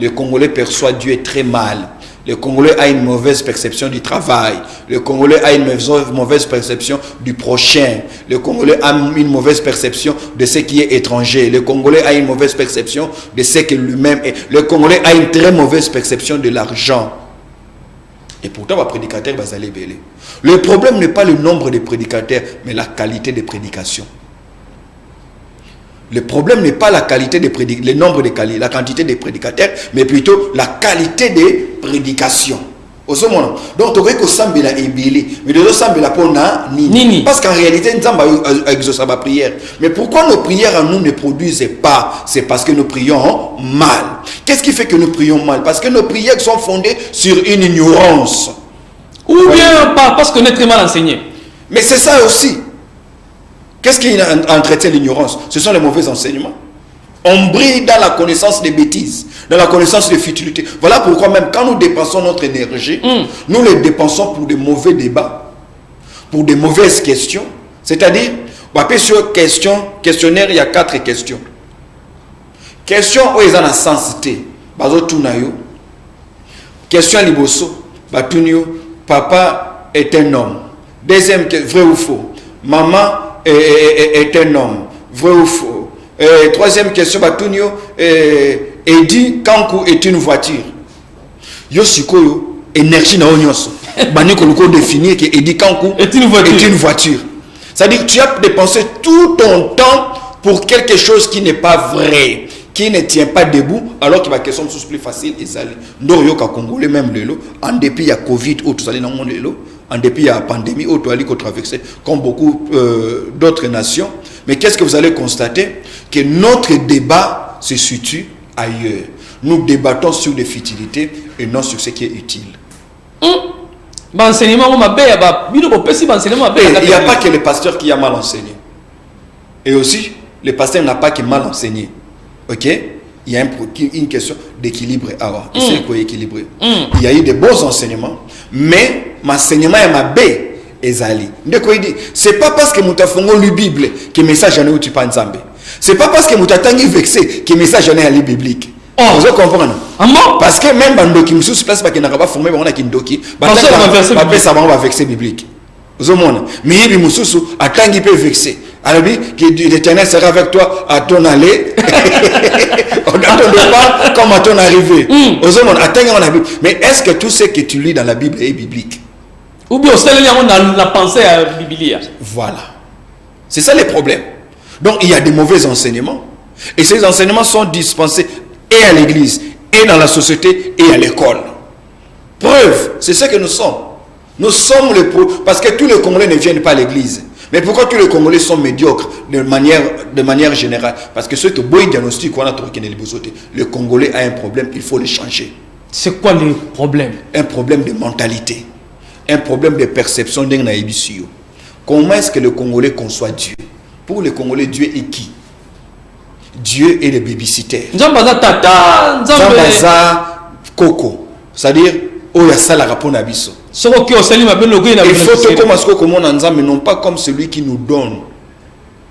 Speaker 2: Le Congolais perçoit Dieu très mal. Le Congolais a une mauvaise perception du travail. Le Congolais a une mauvaise perception du prochain. Le Congolais a une mauvaise perception de ce qui est étranger. Le Congolais a une mauvaise perception de ce que lui-même est. Le Congolais a une très mauvaise perception de l'argent. Et pourtant, les prédicateurs vont aller belé. Le problème n'est pas le nombre de prédicateurs, mais la qualité des prédications. Le problème n'est pas la qualité des le nombre de la quantité des prédicateurs, mais plutôt la qualité des prédications. Donc, tu que sambela ebili, mais de sambela pona nini. Parce qu'en réalité, nous avons exaucé ma prière. Mais pourquoi nos prières à nous ne produisent pas? C'est parce que nous prions mal. Qu'est-ce qui fait que nous prions mal? Parce que nos prières sont fondées sur une ignorance.
Speaker 1: Ou bien parce qu'on est très mal enseigné.
Speaker 2: Mais c'est ça aussi. Qu'est-ce qui entretient l'ignorance? Ce sont les mauvais enseignements. On brille dans la connaissance des bêtises, dans la connaissance des futilités. Voilà pourquoi même quand nous dépensons notre énergie, nous les dépensons pour des mauvais débats, pour des mauvaises questions. C'est-à-dire, sur questionnaire, il y a 4 questions. Question où ils ont la sensité. Question liboso. Papa est un homme. Deuxième, vrai ou faux? Maman est un homme. Vrai ou faux? Troisième question, Edi Kankou est une voiture. Yo sikoyo, énergie na onyonso. Bani koloko définir que Edi Kankou est une voiture. C'est-à-dire que tu as dépensé tout ton temps pour quelque chose qui n'est pas vrai, qui ne tient pas debout, alors que la question est plus facile et ça. Donc yo ka Congolais même lelo, en dépit il y a Covid ou tout ça dans le monde lelo. En dépit de la pandémie, qu'on traversé comme beaucoup d'autres nations. Mais qu'est-ce que vous allez constater? Que notre débat se situe ailleurs. Nous débattons sur des futilités et non sur ce qui est utile.
Speaker 1: Il n'y a
Speaker 2: pas que le pasteur qui a mal enseigné. Et aussi, le pasteur n'a pas que mal enseigné. Ok? Il y a une question d'équilibre à avoir. Il y a eu de bons enseignements, mais l'enseignement est ma baie. C'est pas parce que nous avons lu la Bible que le message n'est pas ensemble. C'est pas parce que nous avons vexé que le message n'est pas biblique. Vous comprenez? Parce que même dans le document, si place pas qu'il n'a pas formé, on a qu'un document. Ça va vexer biblique. Vous comprenez? Mais il y a des gens qui peut vexer. Alors, l'Éternel sera avec toi à ton aller. On n'attend pas comme à ton arrivée. Mais est-ce que tout ce que tu lis dans la Bible est biblique?
Speaker 1: Ou bien on a la pensée à la Bible.
Speaker 2: Voilà. C'est ça le problème. Donc il y a des mauvais enseignements. Et ces enseignements sont dispensés et à l'église, et dans la société, et à l'école. Preuve, c'est ce que nous sommes. Nous sommes parce que tous les Congolais ne viennent pas à l'église. Mais pourquoi tous les Congolais sont médiocres de manière générale? Parce que ceux qui ont diagnostic, le Congolais a un problème, il faut le changer.
Speaker 1: C'est quoi le problème?
Speaker 2: Un problème de mentalité. Un problème de perception d'un naïbisio. Comment est-ce que le Congolais conçoit Dieu? Pour le Congolais, Dieu est qui? Dieu est le babysitter.
Speaker 1: Tata,
Speaker 2: Koko. C'est-à-dire, il faut mais non pas comme celui qui nous donne,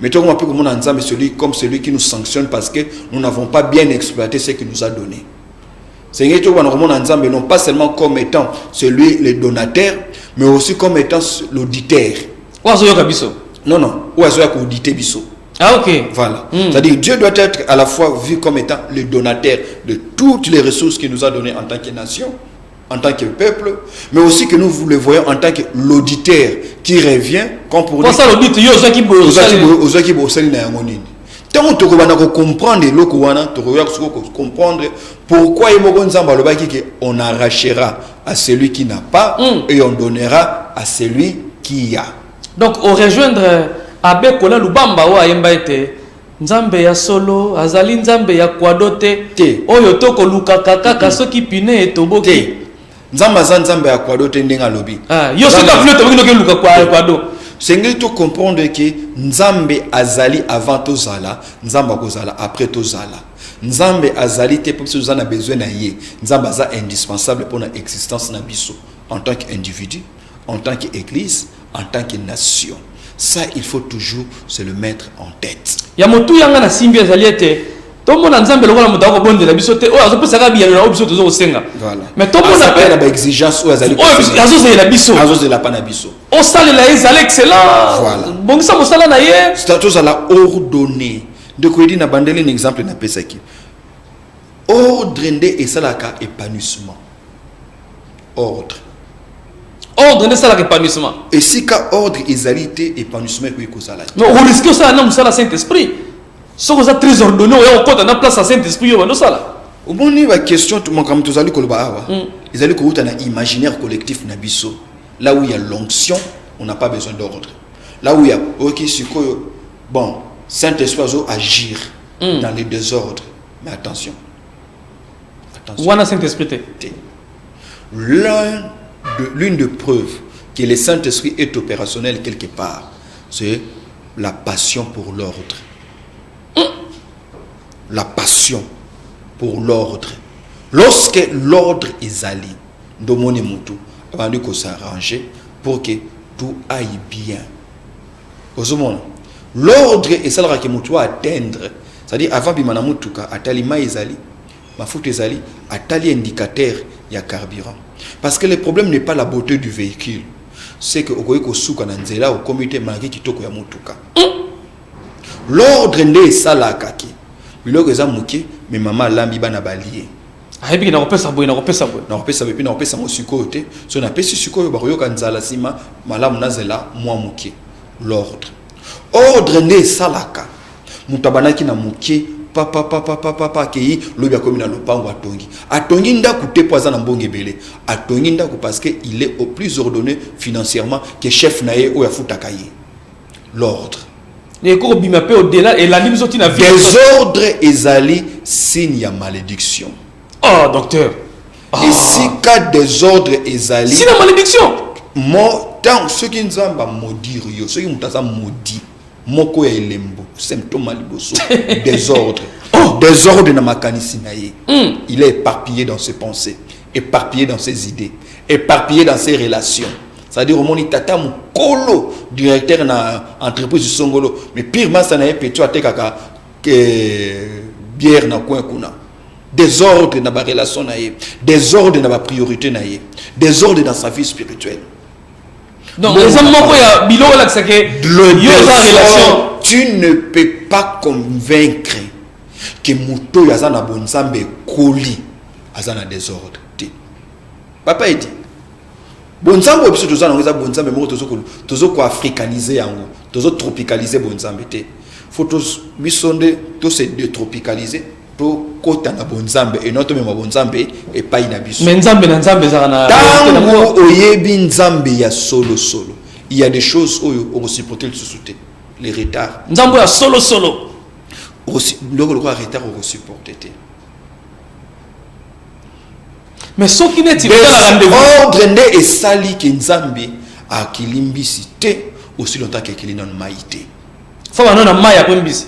Speaker 2: mais comme celui qui nous sanctionne parce que nous n'avons pas bien exploité ce qu'il nous a donné. C'est non pas seulement comme étant celui le donateur, mais aussi comme étant l'auditeur. Non,
Speaker 1: ah ok.
Speaker 2: Voilà. C'est-à-dire Dieu doit être à la fois vu comme étant le donateur de toutes les ressources qu'il nous a données en tant que nation, en tant que peuple, mais aussi que nous le voyons en tant que l'auditeur qui revient comme pour dire tant que tu comprendre pourquoi on arrachera à celui qui n'a pas et on donnera à celui qui a.
Speaker 1: Donc au rejoindre Abbé Kola Lubamba wa yemba ete nzambe ya solo azali nzambe ya kwadote oyo toko lukaka kaka soki pine etoboki
Speaker 2: nzamba nzambe ya kwadote ndenga lobi
Speaker 1: yo soka flete boki noke luka kwado.
Speaker 2: C'est tout comprendre que nzambe azali avant tozala, nzamba kozala après tozala. Nzambe azali te pour ceux qui ont besoin na ye. Nzamba za indispensable pour notre existence na biso. en tant qu'individu, en tant qu'église, en tant que nation. Ça, il faut toujours se le mettre en tête.
Speaker 1: Ya motu yanga na simbi ezaliete. Tout le monde nzambe lokola mutako bonde la bisote. Oh azopesa ka biya na bisote zo senga.
Speaker 2: Voilà.
Speaker 1: Mais tout le monde
Speaker 2: appelle la exigence ou azali.
Speaker 1: Oh azose la biso.
Speaker 2: Azose la pana biso.
Speaker 1: O sale la ezali excellent.
Speaker 2: Voilà.
Speaker 1: Bon ça mo sala na ye.
Speaker 2: Status à la ordonnée. De quoi dit na bandeli un exemple na pesaki. Ordre ndé et salaka épanouissement. Ordre.
Speaker 1: Ordre ndé salaka épanouissement.
Speaker 2: Et si ka ordre ezalité épanouissement ko ikozala.
Speaker 1: Non, on risque ça na musala Saint-Esprit. Ce que ça très ordonné, on a encore dans place à Saint-Esprit, on a ça.
Speaker 2: Au bon niveau question tout le monde comme tous allez koloba awa. Ils allaient ko un imaginaire collectif na biso. Là où il y a l'onction, on n'a pas besoin d'ordre. Là où il y a OK sikoyo bon, Saint-Esprit va agir dans les désordres. Mais attention. Attention.
Speaker 1: On a Saint-Esprit.
Speaker 2: L'une des preuves que le Saint-Esprit est opérationnel quelque part, c'est la passion pour l'ordre. La passion pour l'ordre. Lorsque l'ordre est allé, domoni mutu, avant de s'arranger pour que tout aille bien. L'ordre est ça que mutu atteindre. C'est-à-dire avant bimana mutuka atali ma ezali, ma foot ezali, atali indicateur ya carburant. Parce que le problème n'est pas la beauté du véhicule, c'est que okoyi ko suka na nzela au comité marqué kitoko ya mutuka. L'ordre n'est ça la kaki. Biloko eza muke mais maman lambi bana balié.
Speaker 1: Ayebi na kopesa boy na kopesa boy.
Speaker 2: Na kopesa bepi na kopesa mosiko te. So na pesi sikoyo ba koyoka nzala sima malamu nazela mwa muke. L'ordre. Ordre n'est ça la ka. Mutabanaki na muke papa kei lobi akomi na lopango atongi. Atongi ndaku te poza na mbonge belé. Atongi ndaku parce que il est au plus ordonné financièrement que chef nae o ya futaka ye. L'ordre.
Speaker 1: Les cours bimapé au-delà et la limite na vie.
Speaker 2: Désordre ezali signe ya malédiction.
Speaker 1: Oh docteur.
Speaker 2: Et si cas désordre ezali
Speaker 1: signe ya malédiction.
Speaker 2: Tant ceux qui nzamba maudire yo, ceux qui mutaza maudit moko ya elembo symptôme liboso désordre. Désordre na makanisi na ye. Il est éparpillé dans ses pensées, éparpillé dans ses idées, éparpillé dans ses relations. C'est-à-dire au monde tata mukolo directeur na entreprise du Songolo mais pire ça na petit atekaka bière na coin kuna. Désordre na ba relation na ye, désordre na ba priorité na ye, désordre dans sa vie spirituelle.
Speaker 1: Donc les hommes moko ya bilo la que relation
Speaker 2: tu ne peux pas convaincre que muto ya za na bonzambe koli azana désordre. Papa dit bonzambe biso tozana ngeza bonzambe moko tozo ko africaniser yango tozo tropicaliser bonzambe te photos bisonde to se détropicaliser to kota na bonzambe et notre même bonzambe et pas ina biso
Speaker 1: mais nzambe na nzambe za na
Speaker 2: tango oyebi nzambe ya solo il y a des choses oyo o supporter le sous-souté les retards
Speaker 1: nzambe ya solo
Speaker 2: aussi le retard o supporter te.
Speaker 1: Mais ce qui n'est pas rendez-vous.
Speaker 2: Ordre et sali que nzambe a kilimbisité aussi longtemps que kilina maïté.
Speaker 1: Faut pas non maïa kombisi.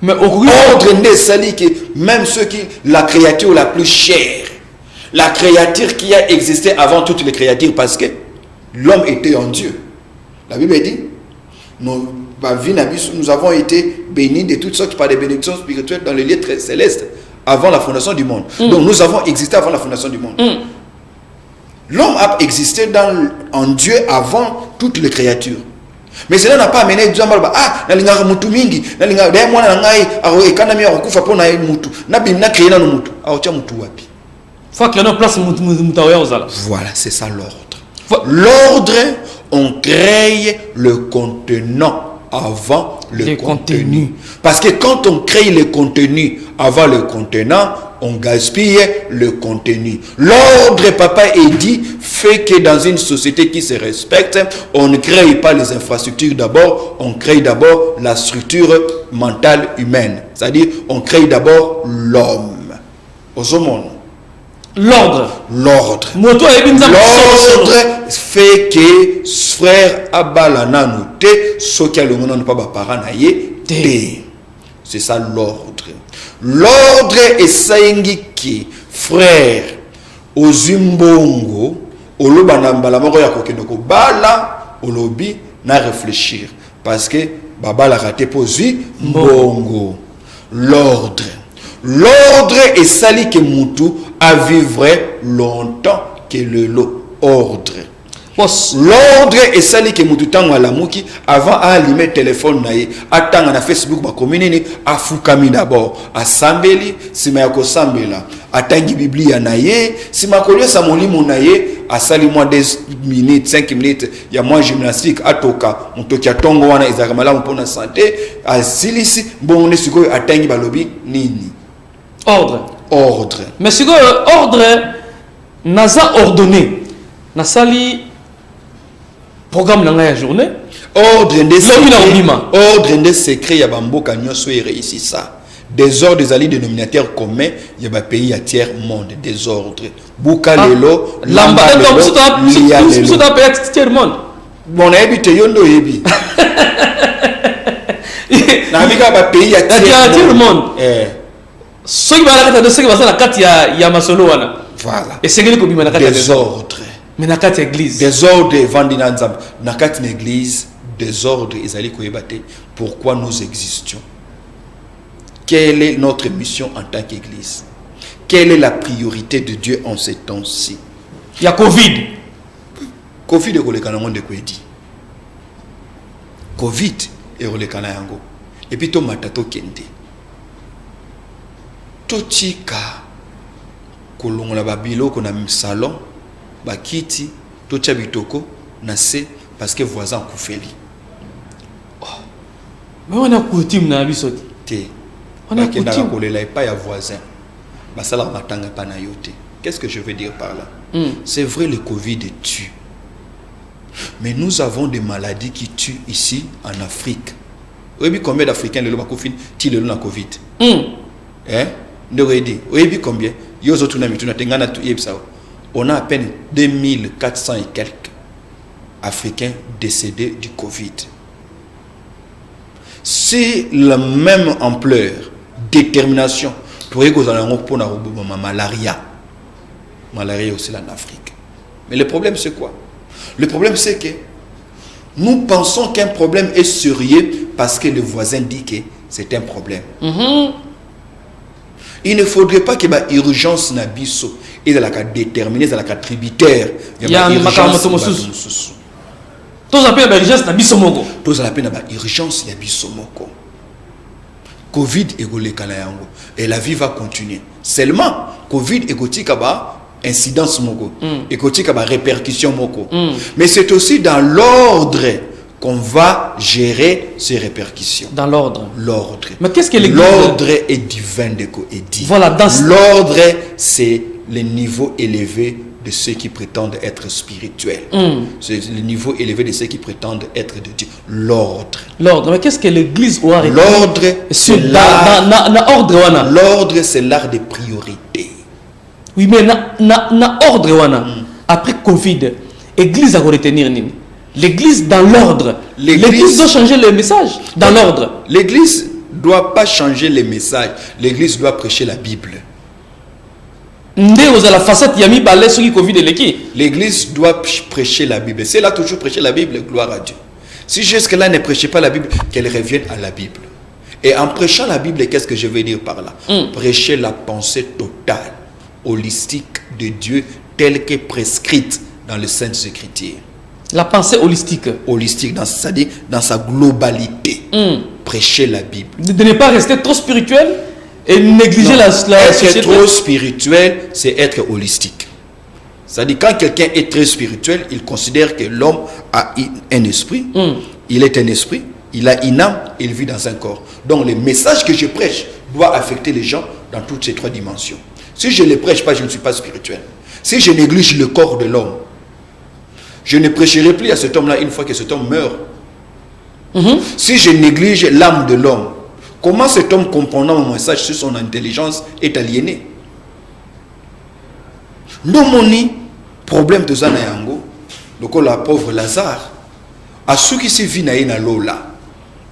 Speaker 1: Mais
Speaker 2: ordre et sali que même ceux qui la créature la plus chère, la créature qui a existé avant toutes les créatures parce que l'homme était en Dieu. La Bible dit nous avons été bénis de toutes sortes par des bénédictions spirituelles dans les lieux très célestes. Avant la fondation du monde. Donc nous avons existé avant la fondation du monde. L'homme a existé en Dieu avant toutes les créatures. Mais cela n'a pas amené Dieu à nalinga mutu mingi, nalinga de mwana ngai ekana akufa pona mutu. Na bimna créer na mutu. Aocha mutu wapi.
Speaker 1: Faut que nos place mutaoya ozala.
Speaker 2: Voilà, c'est ça l'ordre. L'ordre, on crée le contenant avant le contenu. Parce que quand on crée le contenu avant le contenant, on gaspille le contenu. L'ordre, papa, est dit, fait que dans une société qui se respecte, on ne crée pas les infrastructures d'abord, on crée d'abord la structure mentale humaine. C'est-à-dire, on crée d'abord l'homme. Au monde.
Speaker 1: L'ordre
Speaker 2: fait que frère abalana noté ce qui a le monde pas paranaye c'est ça l'ordre est saingi qui frère ozimbongo oloba na mbala moko ya kokende ko bala olobi na réfléchir parce que baba la raté posé mbongo. L'ordre est sali que mutu a vivre longtemps que le ordre. L'ordre est sali que mutu tango alamuki avant à allumer téléphone naie atanga na Facebook ba communini afukami d'abord asambeli sima ya kosambela atangi biblia naie sima kolio sa molimo naie asali moins 10 minutes 5 minutes ya moi gymnastique atoka mutoki atongo wana izakamala mpona santé asilisi mbongo siko atangi balobi nini ordre
Speaker 1: mais siko ordre naza ordonné nasali programme dans la journée.
Speaker 2: Ordre des secrets, il y a Bamboka Nyonso et réussi ça. Désordre des alliés dénominateurs communs, il y a pays à tiers monde. Désordre. Bouka lelo, lamba lelo, liya lelo.
Speaker 1: Tiers monde.
Speaker 2: Bon, on a habité yondo yebi. Namika ba pays à tiers monde.
Speaker 1: Ceux qui va la carte de ceux qui va la carte ya masolo wana.
Speaker 2: Voilà.
Speaker 1: Et c'est que comme la carte
Speaker 2: désordre.
Speaker 1: Mais na kati église
Speaker 2: désordre vandina nzambe na kati église désordre ezali koyebate pourquoi nous existons, quelle est notre mission en tant qu'église, quelle est la priorité de Dieu en ces temps-ci.
Speaker 1: Il y a covid
Speaker 2: est kolekana monde kwedi covid est kolekana yango et puis to matato kende totika kolongola babilo kona salon bakiti tocha bitoko na se parce que voisin kufeli.
Speaker 1: Mais on a coutume na bisoti
Speaker 2: te on a coutume kolela pas ya voisin basala matanga pa na yote. Qu'est-ce que je veux dire par là? C'est vrai, le Covid tue, mais nous avons des maladies qui tuent ici en Afrique. Vous savez combien d'Africains le bakofin ti le na Covid? Hein? Ndoredi, vous savez combien? Yozo tunami tunatengana tu yebsa. On a à peine 2400 et quelques Africains décédés du Covid. C'est la même ampleur, détermination pour que la malaria. Malaria aussi en Afrique. Mais le problème c'est quoi? Le problème c'est que nous pensons qu'un problème est sérieux parce que le voisin dit que c'est un problème. Il ne faudrait pas qu'il y ait une urgence na biso et de la déterminer, de la tributaire.
Speaker 1: Il y a une urgence. Tous appellent la urgence na biso moko.
Speaker 2: Tous appellent la urgence na biso moko. Covid est golé kalayango et la vie va continuer. Seulement Covid est gotika ba incidence moko, et gotika ba répercussion moko. Mais c'est aussi dans l'ordre qu'on va gérer ces répercussions.
Speaker 1: Dans l'ordre.
Speaker 2: L'ordre.
Speaker 1: Mais qu'est-ce que l'église?
Speaker 2: L'ordre est divin de dit.
Speaker 1: Voilà, dans
Speaker 2: l'ordre, c'est le niveau élevé de ceux qui prétendent être spirituels. C'est le niveau élevé de ceux qui prétendent être de Dieu. L'ordre.
Speaker 1: L'ordre. Mais qu'est-ce que l'église doit arrêter?
Speaker 2: L'ordre, c'est l'art.
Speaker 1: L'ordre,
Speaker 2: c'est l'art des priorités.
Speaker 1: Oui, mais na ordre wana. Après Covid, l'église a retenir nini? L'église dans l'ordre. L'église doit changer le message dans l'ordre.
Speaker 2: L'église ne doit pas changer les messages. L'église doit prêcher la Bible. L'église doit prêcher la Bible. Si elle a toujours prêché la Bible, gloire à Dieu. Si jusque-là ne prêchait pas la Bible, qu'elle revienne à la Bible. Et en prêchant la Bible, qu'est-ce que je veux dire par là? Prêcher la pensée totale, holistique de Dieu, telle que prescrite dans les Saintes Écritures.
Speaker 1: La pensée holistique.
Speaker 2: Holistique, c'est-à-dire dans sa globalité. Prêcher la Bible.
Speaker 1: De ne pas rester trop spirituel et négliger la
Speaker 2: société. Être trop spirituel, c'est être holistique. C'est-à-dire quand quelqu'un est très spirituel, il considère que l'homme a un esprit, il est un esprit, il a une âme, il vit dans un corps. Donc le message que je prêche doit affecter les gens dans toutes ces trois dimensions. Si je ne les prêche pas, je ne suis pas spirituel. Si je néglige le corps de l'homme, je ne prêcherai plus à cet homme-là une fois que cet homme meurt. Si je néglige l'âme de l'homme, comment cet homme comprenant mon message sur son intelligence est aliéné? Nous, mon problème de Zanayango, donc la pauvre Lazare, à ceux qui se vivent na Lola,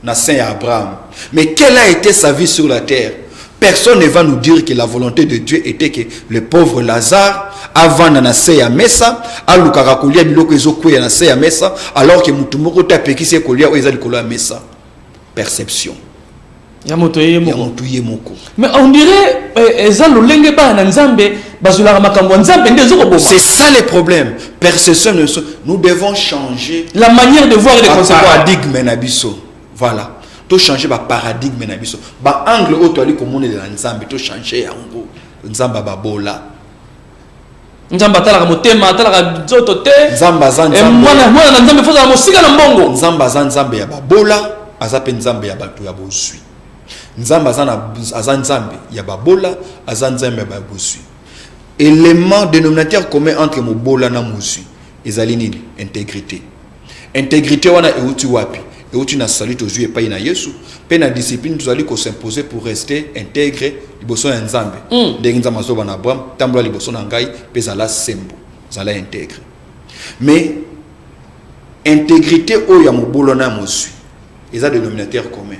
Speaker 2: na Saint Abraham. Mais quelle a été sa vie sur la terre? Personne ne va nous dire que la volonté de Dieu était que le pauvre Lazare, avant d'annoncer à Messa, à Lukarakolia, biloko ezokwe annoncer à Messa, alors que Mutumoko tapeki se kolia ou ezali kolia Messa. Perception.
Speaker 1: Yamotoye moko.
Speaker 2: Yamotoye moko.
Speaker 1: Mais on dirait ezalo lenge ba na nzambe bazula makambo nzambe ndezo ko boma. C'est
Speaker 2: ça le problème. Perception, nous devons changer
Speaker 1: la manière de voir et de concevoir.
Speaker 2: Paradigme na biso. Voilà. To changer ba paradigme na biso. Ba angle auto ali komone de nzambe to changer yango. Nzamba babola.
Speaker 1: Nzamba talaka motema talaka zoto te.
Speaker 2: Nzamba zanzambe.
Speaker 1: Mwana nzambe foza mosika na mbongo.
Speaker 2: Nzamba zanzambe ya babola, azape nzambe ya batu ya bosui. Nzamba zanzambe ya babola, azanzambe ya babosui. Élément dénominateur commun entre mobola na mosui. Ezali nini? Intégrité. Intégrité wana euti wapi? Euti na sali tozui epai na Yesu, pe na discipline tozali ko s'imposer pour rester intègre liboso ya nzambe. Ndenge nzamba zo bana Abraham, tambola liboso na ngai pe zala sembo, zala intègre. Mais intégrité o ya mobola na mosui, eza dénominateur commun.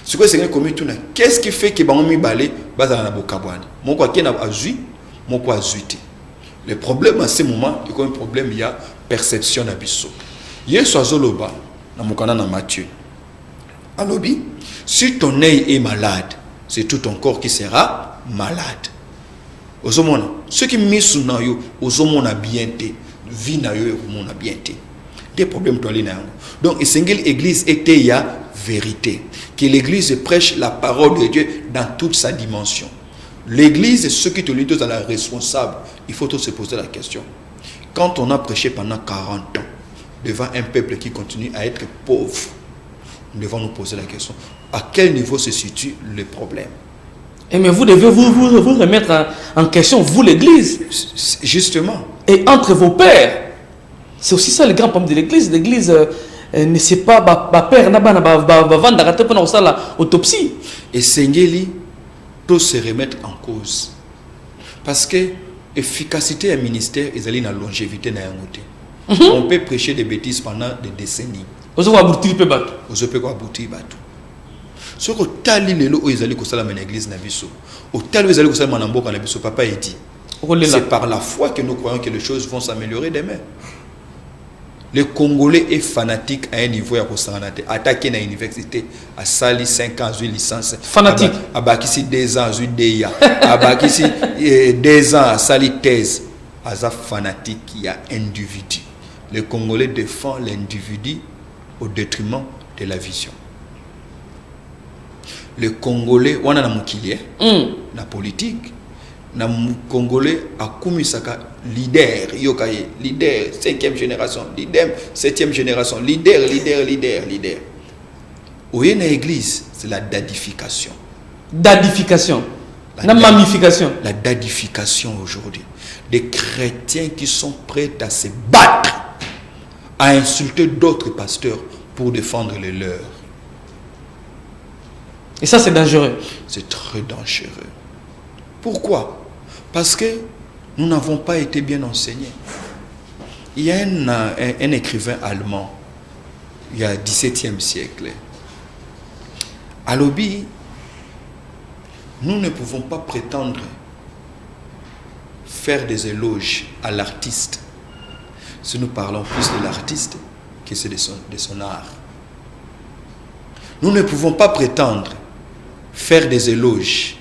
Speaker 2: Ce que c'est commun tout na, qu'est-ce qui fait que bango mibale bazala na bokabwani? Moko akena azui, moko azuiti. Le problème à ce moment, il y a un problème, il y a perception na biso. Yesu azoloba na mokana na Matthieu. Alobi, si ton œil est malade, c'est tout ton corps qui sera malade. Ozomona, ceux qui misent na yo, ozomona bien te, vie na yo ozomona bien te. Des problèmes toi na yango. Donc, et église était il y a vérité, que l'église prêche la parole de Dieu dans toute sa dimension. L'église, ceux qui te lisent dans la responsable, il faut se poser la question. Quand on a prêché pendant 40 ans devant un peuple qui continue à être pauvre, nous devons nous poser la question. À quel niveau se situe le problème?
Speaker 1: Et mais vous devez vous remettre en question, vous l'église.
Speaker 2: Justement.
Speaker 1: Et entre vos pères. C'est aussi ça le grand problème de l'église. L'église ne sait pas, père n'a pas vendre pendant ça l'autopsie.
Speaker 2: Et Sengeli, tout se remettre en cause. Parce que l'efficacité du ministère est allée dans la longévité. On peut prêcher des bêtises pendant des décennies.
Speaker 1: On peut aboutir le bateau.
Speaker 2: On peut aboutir le bateau. Ce que tali lelo o ezali ko sala na église na biso. O tali ezali ko sala na mboka na biso, papa il dit. C'est par la foi que nous croyons que les choses vont s'améliorer demain. Le Congolais est fanatique à un niveau à attaquer dans l'université à sali 5 ans de licence.
Speaker 1: Fanatique.
Speaker 2: Abakisi 2 ans de DEA. Abakisi 2 ans à sali thèse. Aza fanatique, il y a individu. Le Congolais défend l'individu au détriment de la vision. Le Congolais, on a na mukilier, na politique, na Congolais a kumisaka leader, yokaye, leader, 5e génération, leader, 7e génération, leader. Oye na église, c'est la dadification.
Speaker 1: Dadification. La mamification.
Speaker 2: La dadification aujourd'hui. Des chrétiens qui sont prêts à se battre, à insulter d'autres pasteurs pour défendre les leurs.
Speaker 1: Et ça, c'est dangereux.
Speaker 2: C'est très dangereux. Pourquoi? Parce que nous n'avons pas été bien enseignés. Il y a un écrivain allemand, il y a 17e siècle. À Lobi, nous ne pouvons pas prétendre faire des éloges à l'artiste si nous parlons plus de l'artiste que c'est de son art. Nous ne pouvons pas prétendre faire des éloges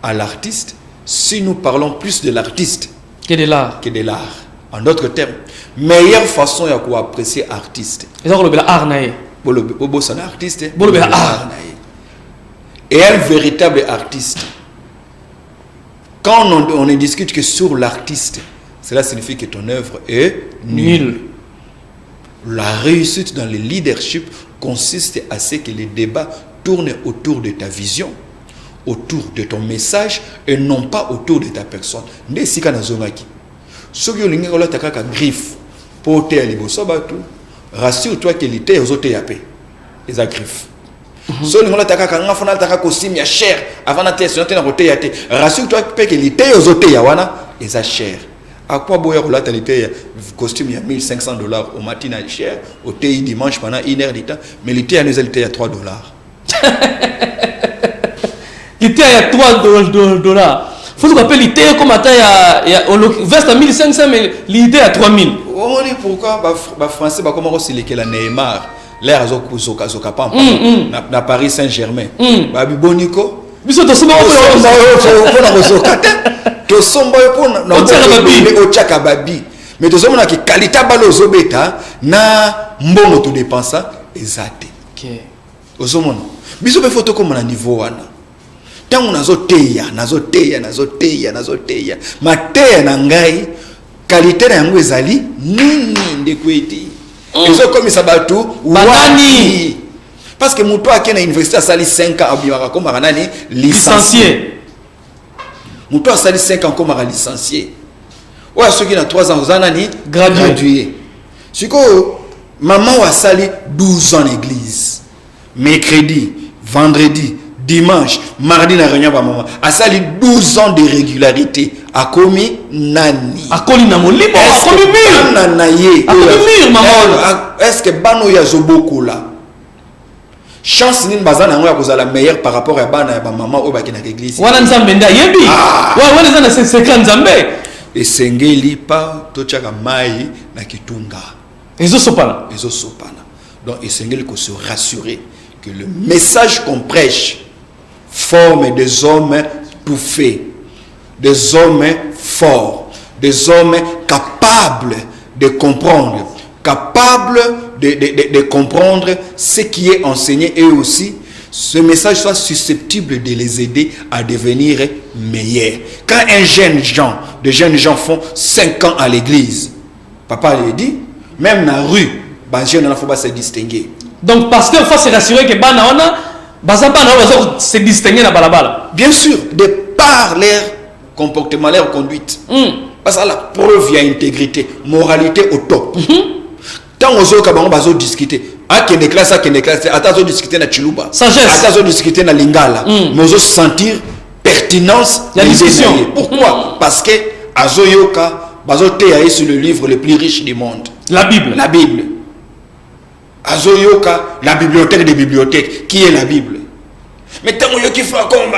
Speaker 2: à l'artiste si nous parlons plus de l'artiste
Speaker 1: que de l'art.
Speaker 2: En d'autres termes, meilleure façon de apprécier l'artiste. Et un véritable artiste. Quand on ne discute que sur l'artiste, cela signifie que ton œuvre est nulle. La réussite dans le leadership consiste à ce que les débats tournent autour de ta vision, autour de ton message et non pas autour de ta personne. Rassure-toi que l'été aux autres les griffes. Rassure-toi que l'été aux autres les cher. À quoi boire la costume il y a $1,500 au matin à cher, au thé dimanche pendant 1 heure de temps, mais l'été à nous à $3.
Speaker 1: L'idée à 3 $. Faut nous rappeler l'idée comme à veste à 1500 mais l'idée à 3000.
Speaker 2: On dit pourquoi les Français comment aussi la Neymar l'air zoka pas na Paris Saint-Germain. Ba biboniko.
Speaker 1: Biso to somba
Speaker 2: on zoka to somba on tchaka babi. Mais to somba ki qualité balo zobeta na mbongo to dépensa ezate.
Speaker 1: OK.
Speaker 2: Ozomona. Biso be photo comme na niveau wana. Tango nazoteya mateya na ngai qualité na yango ezali nini ndekweti ezo komisa batu
Speaker 1: banani
Speaker 2: parce que muto akena université asali 5 ans abimaka komaka nani licencié muto asali 5 ans komaka licencié oya soki na 3 ans ozana nani gradué siko maman asali 12 ans en église mercredi vendredi dimanche, mardi na réunion ba maman. Asali 12 ans de régularité. Akomi nani.
Speaker 1: Akoli na molibo. Akomi mir.
Speaker 2: Nanaye.
Speaker 1: Akomi mir maman.
Speaker 2: Est-ce que bano ya zoboko là? Chance ni bazana ngo ya kozala meilleur par rapport à bana ba maman o baki na église.
Speaker 1: Wana nzambe nda yebi. Wana zana secret nzambe.
Speaker 2: Esengeli pa tochaka mai na kitunga.
Speaker 1: Ezo sopana.
Speaker 2: Donc esengeli ko se rassurer que le message qu'on prêche forme des hommes tout faits, des hommes forts, des hommes capables de comprendre, de comprendre ce qui est enseigné et aussi ce message soit susceptible de les aider à devenir meilleurs. Quand des jeunes gens font 5 ans à l'église, papa lui dit, même dans la rue, les jeunes ne faut pas se distinguer. Donc pasteur, il faut se rassurer que se distinguer dans balabala. Bien sûr, de par leur comportement, leur conduite. Parce que la preuve, il y a intégrité, moralité au top. Tant aux autres discuter, attends discuter na chiluba, sagesse, attends discuter na lingala, mais aux sentir pertinence de la discussion. Pourquoi? Parce que azoyoka bazote aye sur le livre le plus riche du monde, la Bible. Azoyoka, la bibliothèque des bibliothèques. Qui est la Bible? Mais tant que tu fais comme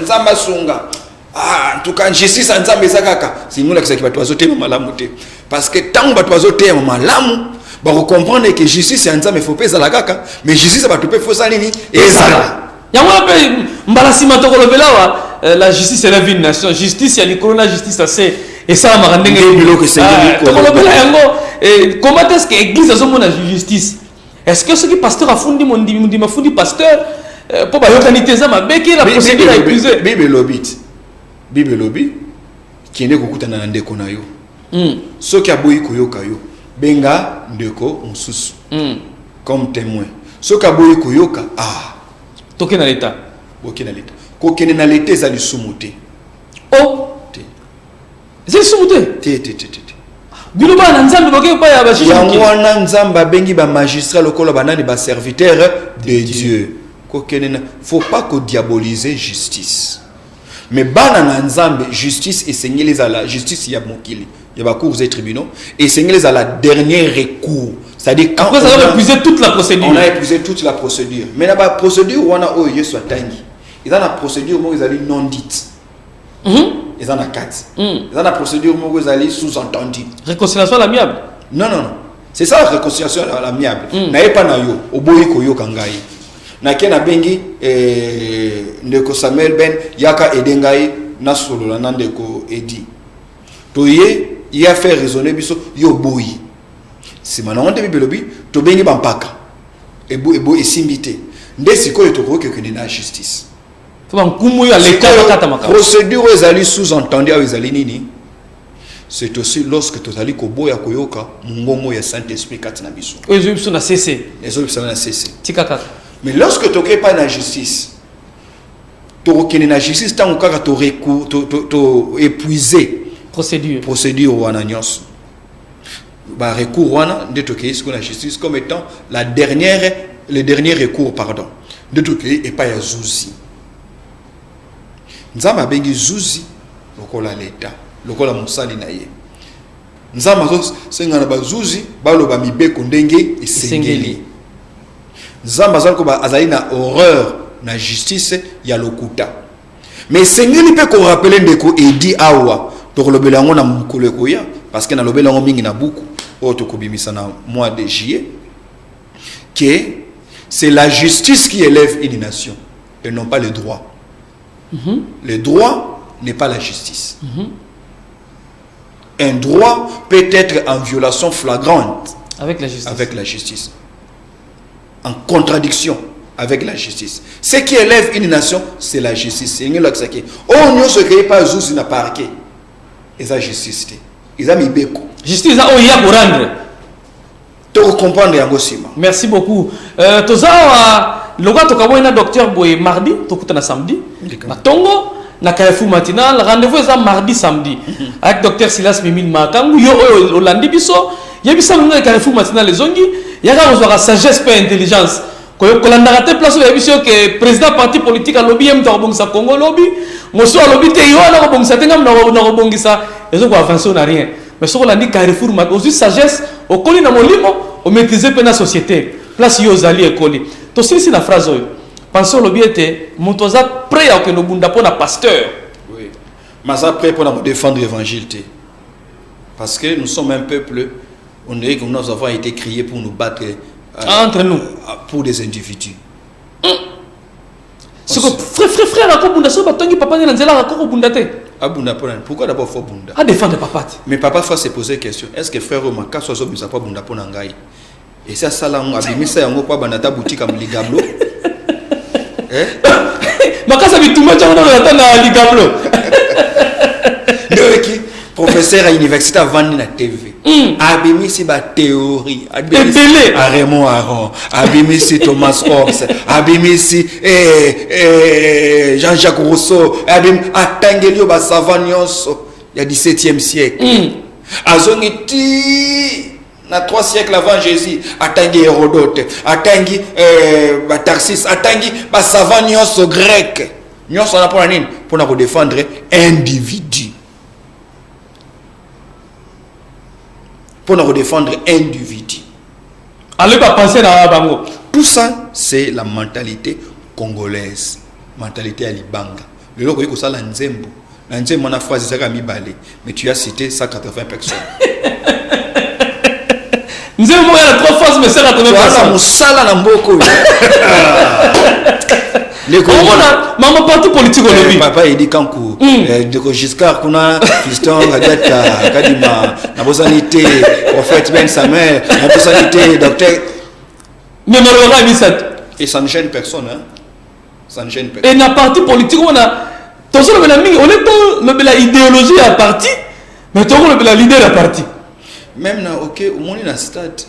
Speaker 2: Nzamba Sunga. En tout cas, justice en Nzamba Zakaka. C'est nous là qui va azoter malamuté. Parce que tant que tu azoter malamu, bah vous comprenez que justice en Nzamba faut pas ça la kaka, mais justice va tout faire faut ça nini et ça. Yango pe mbalasima to kolobela la justice est la vie de nation. Justice ya likolona justice c'est et ça m'a rendu biloko c'est comment est-ce que l'église a son justice? Est-ce que ce qui pasteur a fondé mon dit pasteur pour ba yokanité ça ma beki la procédure a épuisé Bible lobby qui ne kokuta na ndeko na yo ce qui a boyi koyoka yo benga ndeko mususu comme témoin ce qui a boyi koyoka toke na l'état kokene na l'état za lisumuté c'est sumuté Biloba na nzambe boke pa ya ba chichi. Yangwana nzamba bengi ba magistrat lokolo banani ba serviteur de Dieu. Kokenena faut pas ko diaboliser justice. Mais bana na nzambe justice et seigneur à la justice ya mokili. Ya ba cours et tribunaux et seigneur à la dernière recours. C'est-à-dire quand après ça a épuisé toute la procédure. On a épuisé toute la procédure. Mais na ba procédure wana o yeso tangi. Ils ont la procédure mo ils allaient non dite. Ils en ont 4. Ils ont la procédure où allez sous-entendu. Réconciliation à l'amiable? Non. C'est ça la réconciliation à l'amiable. N'ayez pas na yo, oboyi koyo kangai. Na kena bengi ndeko Samuel Ben yaka edengai na solo la ndeko Edi. Toye il a fait raisonner biso yo boyi. Si maintenant on bibelobi to bengi bampaka. Ebo esimbité. Ndesiko etoko ke na justice. Procédure aux alliés sous-entendus aux alliés nini. C'est aussi lorsque tu allais koboya koyoka mungomo ya Saint-Esprit katina biso. Les autres sont cessé. Mais lorsque tu crées pas la justice, tu reconnais la justice tant que tu recours tu épuisé procédure wana nyonso. Ba recours wana de to créer ce qu'on la justice comme étant le dernier recours pardon. De to créer et pas ya zuzi. Nzamba bengi zuzi lokola leta lokola musali na ye nzamba senga na bazuzi baloba mibeko ndenge esengeli nzamba zalko ba azali na horreur na justice ya lokuta. Mais sengeli pe ko rappeler ndeko edi awa to lobela ngo na mukolo ko ya parce que na lobela ngo mingi na buku o to kobimisa na mois de juillet que c'est la justice qui élève une nation et non pas le droit. Le droit n'est pas la justice. Un droit peut être en violation flagrante
Speaker 1: avec la justice.
Speaker 2: Avec la justice. En contradiction avec la justice. Ce qui élève une nation, c'est la justice. C'est là que c'est. Oh, nous se crée pas juste na parquet. Et ça justice. Ils ont mis beko.
Speaker 1: Justice a oya rendre.
Speaker 2: Tu comprendre yango sima.
Speaker 1: Merci beaucoup. Toza loga to kaboina docteur Boye mardi, to kutana samedi. Na Tongo na Carrefour matinal, rendez-vous est mardi samedi avec docteur Silas Mimil Makangu yo Olandi biso. Yebisa nga Carrefour matinal les ongi, yaka ozwa sagesse pe intelligence. Ko kolanda te place yebisa que président parti politique a lobby em to bongisa Congo lobby, moso lobby te yo na bongisa tenga na bongisa, ezo ko avancer na rien. Mais sur Olandi Carrefour matinal, aussi sagesse, o koli na molimo, o maîtriser pe na société. Place yo zali ekoli. To si na phrase oyo. Pensez au lobby était Montoza prêt à que nous bunda pour la pasteur.
Speaker 2: Oui. Mais ça prêt pour défendre l'évangile. Parce que nous sommes un peuple, on dirait que nous avons été créés pour nous battre
Speaker 1: entre nous.
Speaker 2: Pour des individus.
Speaker 1: C'est que frère, à quoi bunda so batongi papa ni nanzela à quoi bunda te.
Speaker 2: Abunda pour pourquoi d'abord faut bunda?
Speaker 1: À défendre papa.
Speaker 2: Mais papa faut se poser question. Est-ce que frère Roma kaso so bisa pas bunda pour nangai? Et ça salam abimisa yango kwa banata boutique am ligablo.
Speaker 1: Makasa bituma tchana na ligablo.
Speaker 2: Qui professeur à l'université à vendre la TV. Abimisi ba théorie, abimisi Raymond Aron, abimisi Thomas Hobbes, abimisi Jean-Jacques Rousseau, abim atangelio ba savanyonso il y a 17e siècle. Azongiti na 3 siècles avant Jésus, atangi Hérodote, atangi Tarsis, atangi ba savant nyonso grec. Nyonso na pona nini? Pona ko défendre individu. Pona ko défendre individu.
Speaker 1: Allez pas penser na bango.
Speaker 2: Tout ça, c'est la mentalité congolaise, mentalité à Libanga. Le logo ko sala nzembo. Na nzembo na phrase ça mi balé, mais tu as cité 180 personnes.
Speaker 1: Nous avons la 3 fois, mais c'est la première personne.
Speaker 2: Les
Speaker 1: maman parti politique au lobby.
Speaker 2: Papa il dit Kankou, de Giscard kuna Fiston Gadata Kadima, na bozanité prophète Ben Samuel, na bozanité docteur.
Speaker 1: Mais malheureusement il ça.
Speaker 2: Et ça ne gêne personne hein. Ça ne gêne personne.
Speaker 1: Et na parti politique on a toujours le même on est pas la idéologie à parti, mais toujours le leader à parti.
Speaker 2: Même na ok au moins na stade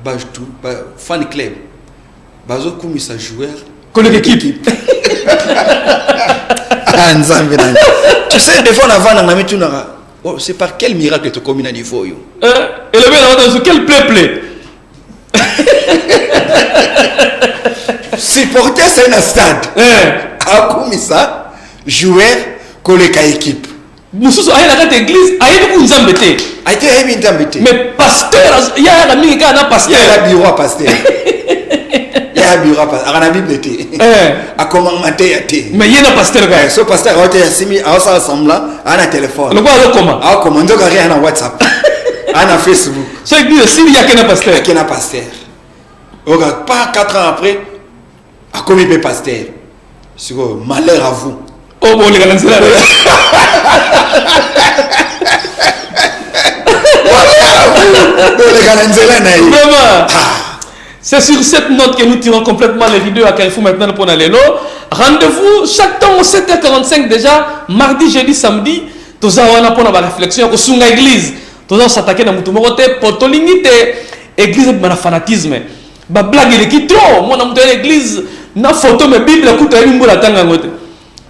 Speaker 2: bage tout fan club bazo komisa joueur
Speaker 1: collègue équipe
Speaker 2: tu sais des fois on a na mitu na oh c'est par quel miracle tu commis na niveau yo
Speaker 1: et le bien dans quel peuple
Speaker 2: supporter c'est un stade a komisa joueur collègue équipe
Speaker 1: mususu ayela kati église ayebi kunzambete
Speaker 2: aite ayebi nzambete
Speaker 1: mais pasteur ya la mingi kana pasteur
Speaker 2: ya la bureau pasteur ya bureau pasteur ana bible te a commenter ya te
Speaker 1: mais yena pasteur ga
Speaker 2: so pasteur a te simi a ça semblant ana téléphone
Speaker 1: le quoi le comment
Speaker 2: a commander ga rien na WhatsApp ana Facebook
Speaker 1: so église si ya kana pasteur
Speaker 2: kena pasteur oga pas 4 ans après a commis pe pasteur siko malheur à vous.
Speaker 1: Oh bon les gars c'est là. Vraiment. C'est sur cette note que nous tirons complètement les vidéos à Carrefour maintenant pour aller là. Rendez-vous chaque temps au 7h45 déjà, mardi, jeudi, samedi. Tous on a pour la réflexion au sunga église. Tous on s'attaquer dans mutumorote potolingite église de fanatisme. Ba blague les qui trop. Moi dans l'église na photo me bible écoute une boule tanga ngote.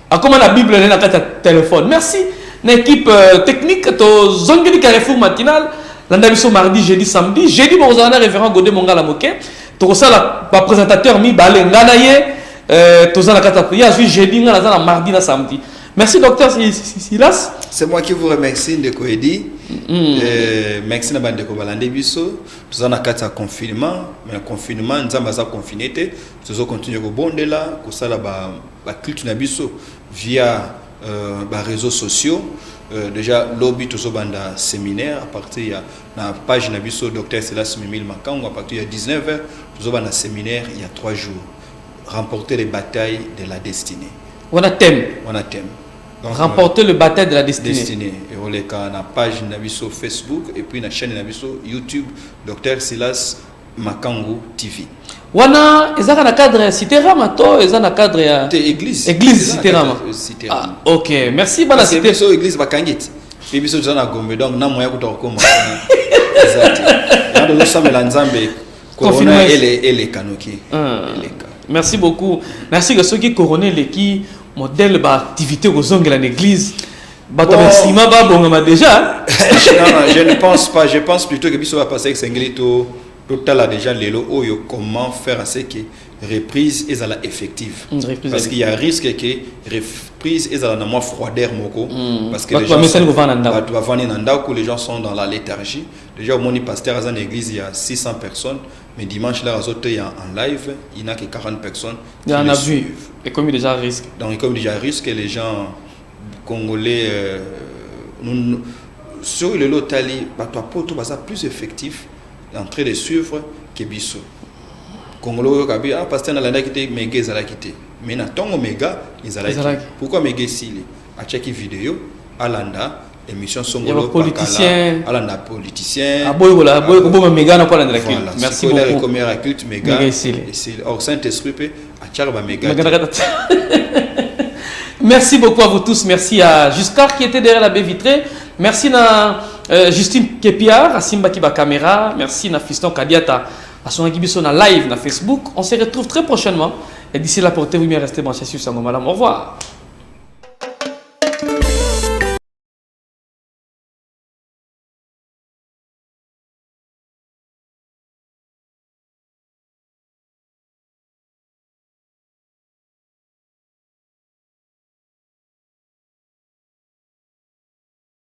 Speaker 1: A comment la bible est dans ta téléphone. Merci. L'équipe technique to zongeli Carrefour matinal. L'andabiso mardi, jeudi, samedi. Jeudi, bon, vous avez un référent Godé Mongala Moké. Tu ça la présentateur mi balé nganaye. Tu ça la kata priya. Jeudi, ngana ça la mardi, na samedi. Merci docteur Silas.
Speaker 2: C'est moi qui vous remercie de Koedi. Merci na bande ko balande biso. Nous en a quatre confinement, mais le confinement nous avons confiné té. Nous allons continuer ko bondela ko sala ba culte na biso via réseaux sociaux. Déjà lobby tout banda séminaire à partir na page na biso docteur Silas Mimil Makango à partir de 19h tout banda séminaire il y a 3 jours. Remporter les batailles de la destinée.
Speaker 1: On a thème. Donc, remporter le bataille de la destinée.
Speaker 2: Et on est dans la page Nabiso Facebook et puis la chaîne Nabiso YouTube, Dr Silas Makango TV.
Speaker 1: Wana, ils ont un cadre Citerama, toi, ils ont un cadre
Speaker 2: église.
Speaker 1: Église Citerama. Ah, ok, merci.
Speaker 2: Parce que Nabiso église Bakangit. Et Nabiso ils ont un gombe donc na moya kutoka comme. Exact. Nando nous sommes l'ensemble. Corona et les kanoki.
Speaker 1: Merci beaucoup. Merci à ceux qui couronné les qui modèle d'activité aux ongles à l'église. Déjà.
Speaker 2: Je ne pense pas. Je pense plutôt que ça va passer avec Senglito. Total déjà les lots. Comment faire à ce que reprise est à la effective. Parce qu'il y a un risque que reprise est à la moins froideur moko. Parce que les gens sont dans la léthargie. Déjà au monde pasteur dans l'église il y a 600 personnes. Mais dimanche, là, il y a en live, il n'y a que 40 personnes.
Speaker 1: Il y en a vu. Et comme il y a déjà risque.
Speaker 2: Donc, comme il y a risque, les gens congolais, sur le lot, c'est plus effectif en train de suivre que Bissou. Congolais, pasteur, il a quitté, mais il a quitté. Mais tant méga, ils ont quitté. Pourquoi méga s'il est à chaque vidéo, à l'anda, émission Songolo,
Speaker 1: politicien,
Speaker 2: Alanda politicien.
Speaker 1: Merci beaucoup.
Speaker 2: Or Saint-Esprit
Speaker 1: merci beaucoup à vous tous. Merci à Juscar qui était derrière la baie vitrée. Merci à Justine Kepiar, à Simba Kiba Caméra. Merci à Fiston Kadiata, à son équipe na live na Facebook. On se retrouve très prochainement. Et d'ici là, portez-vous bien, restez branchés sur Sangomalam. Au revoir.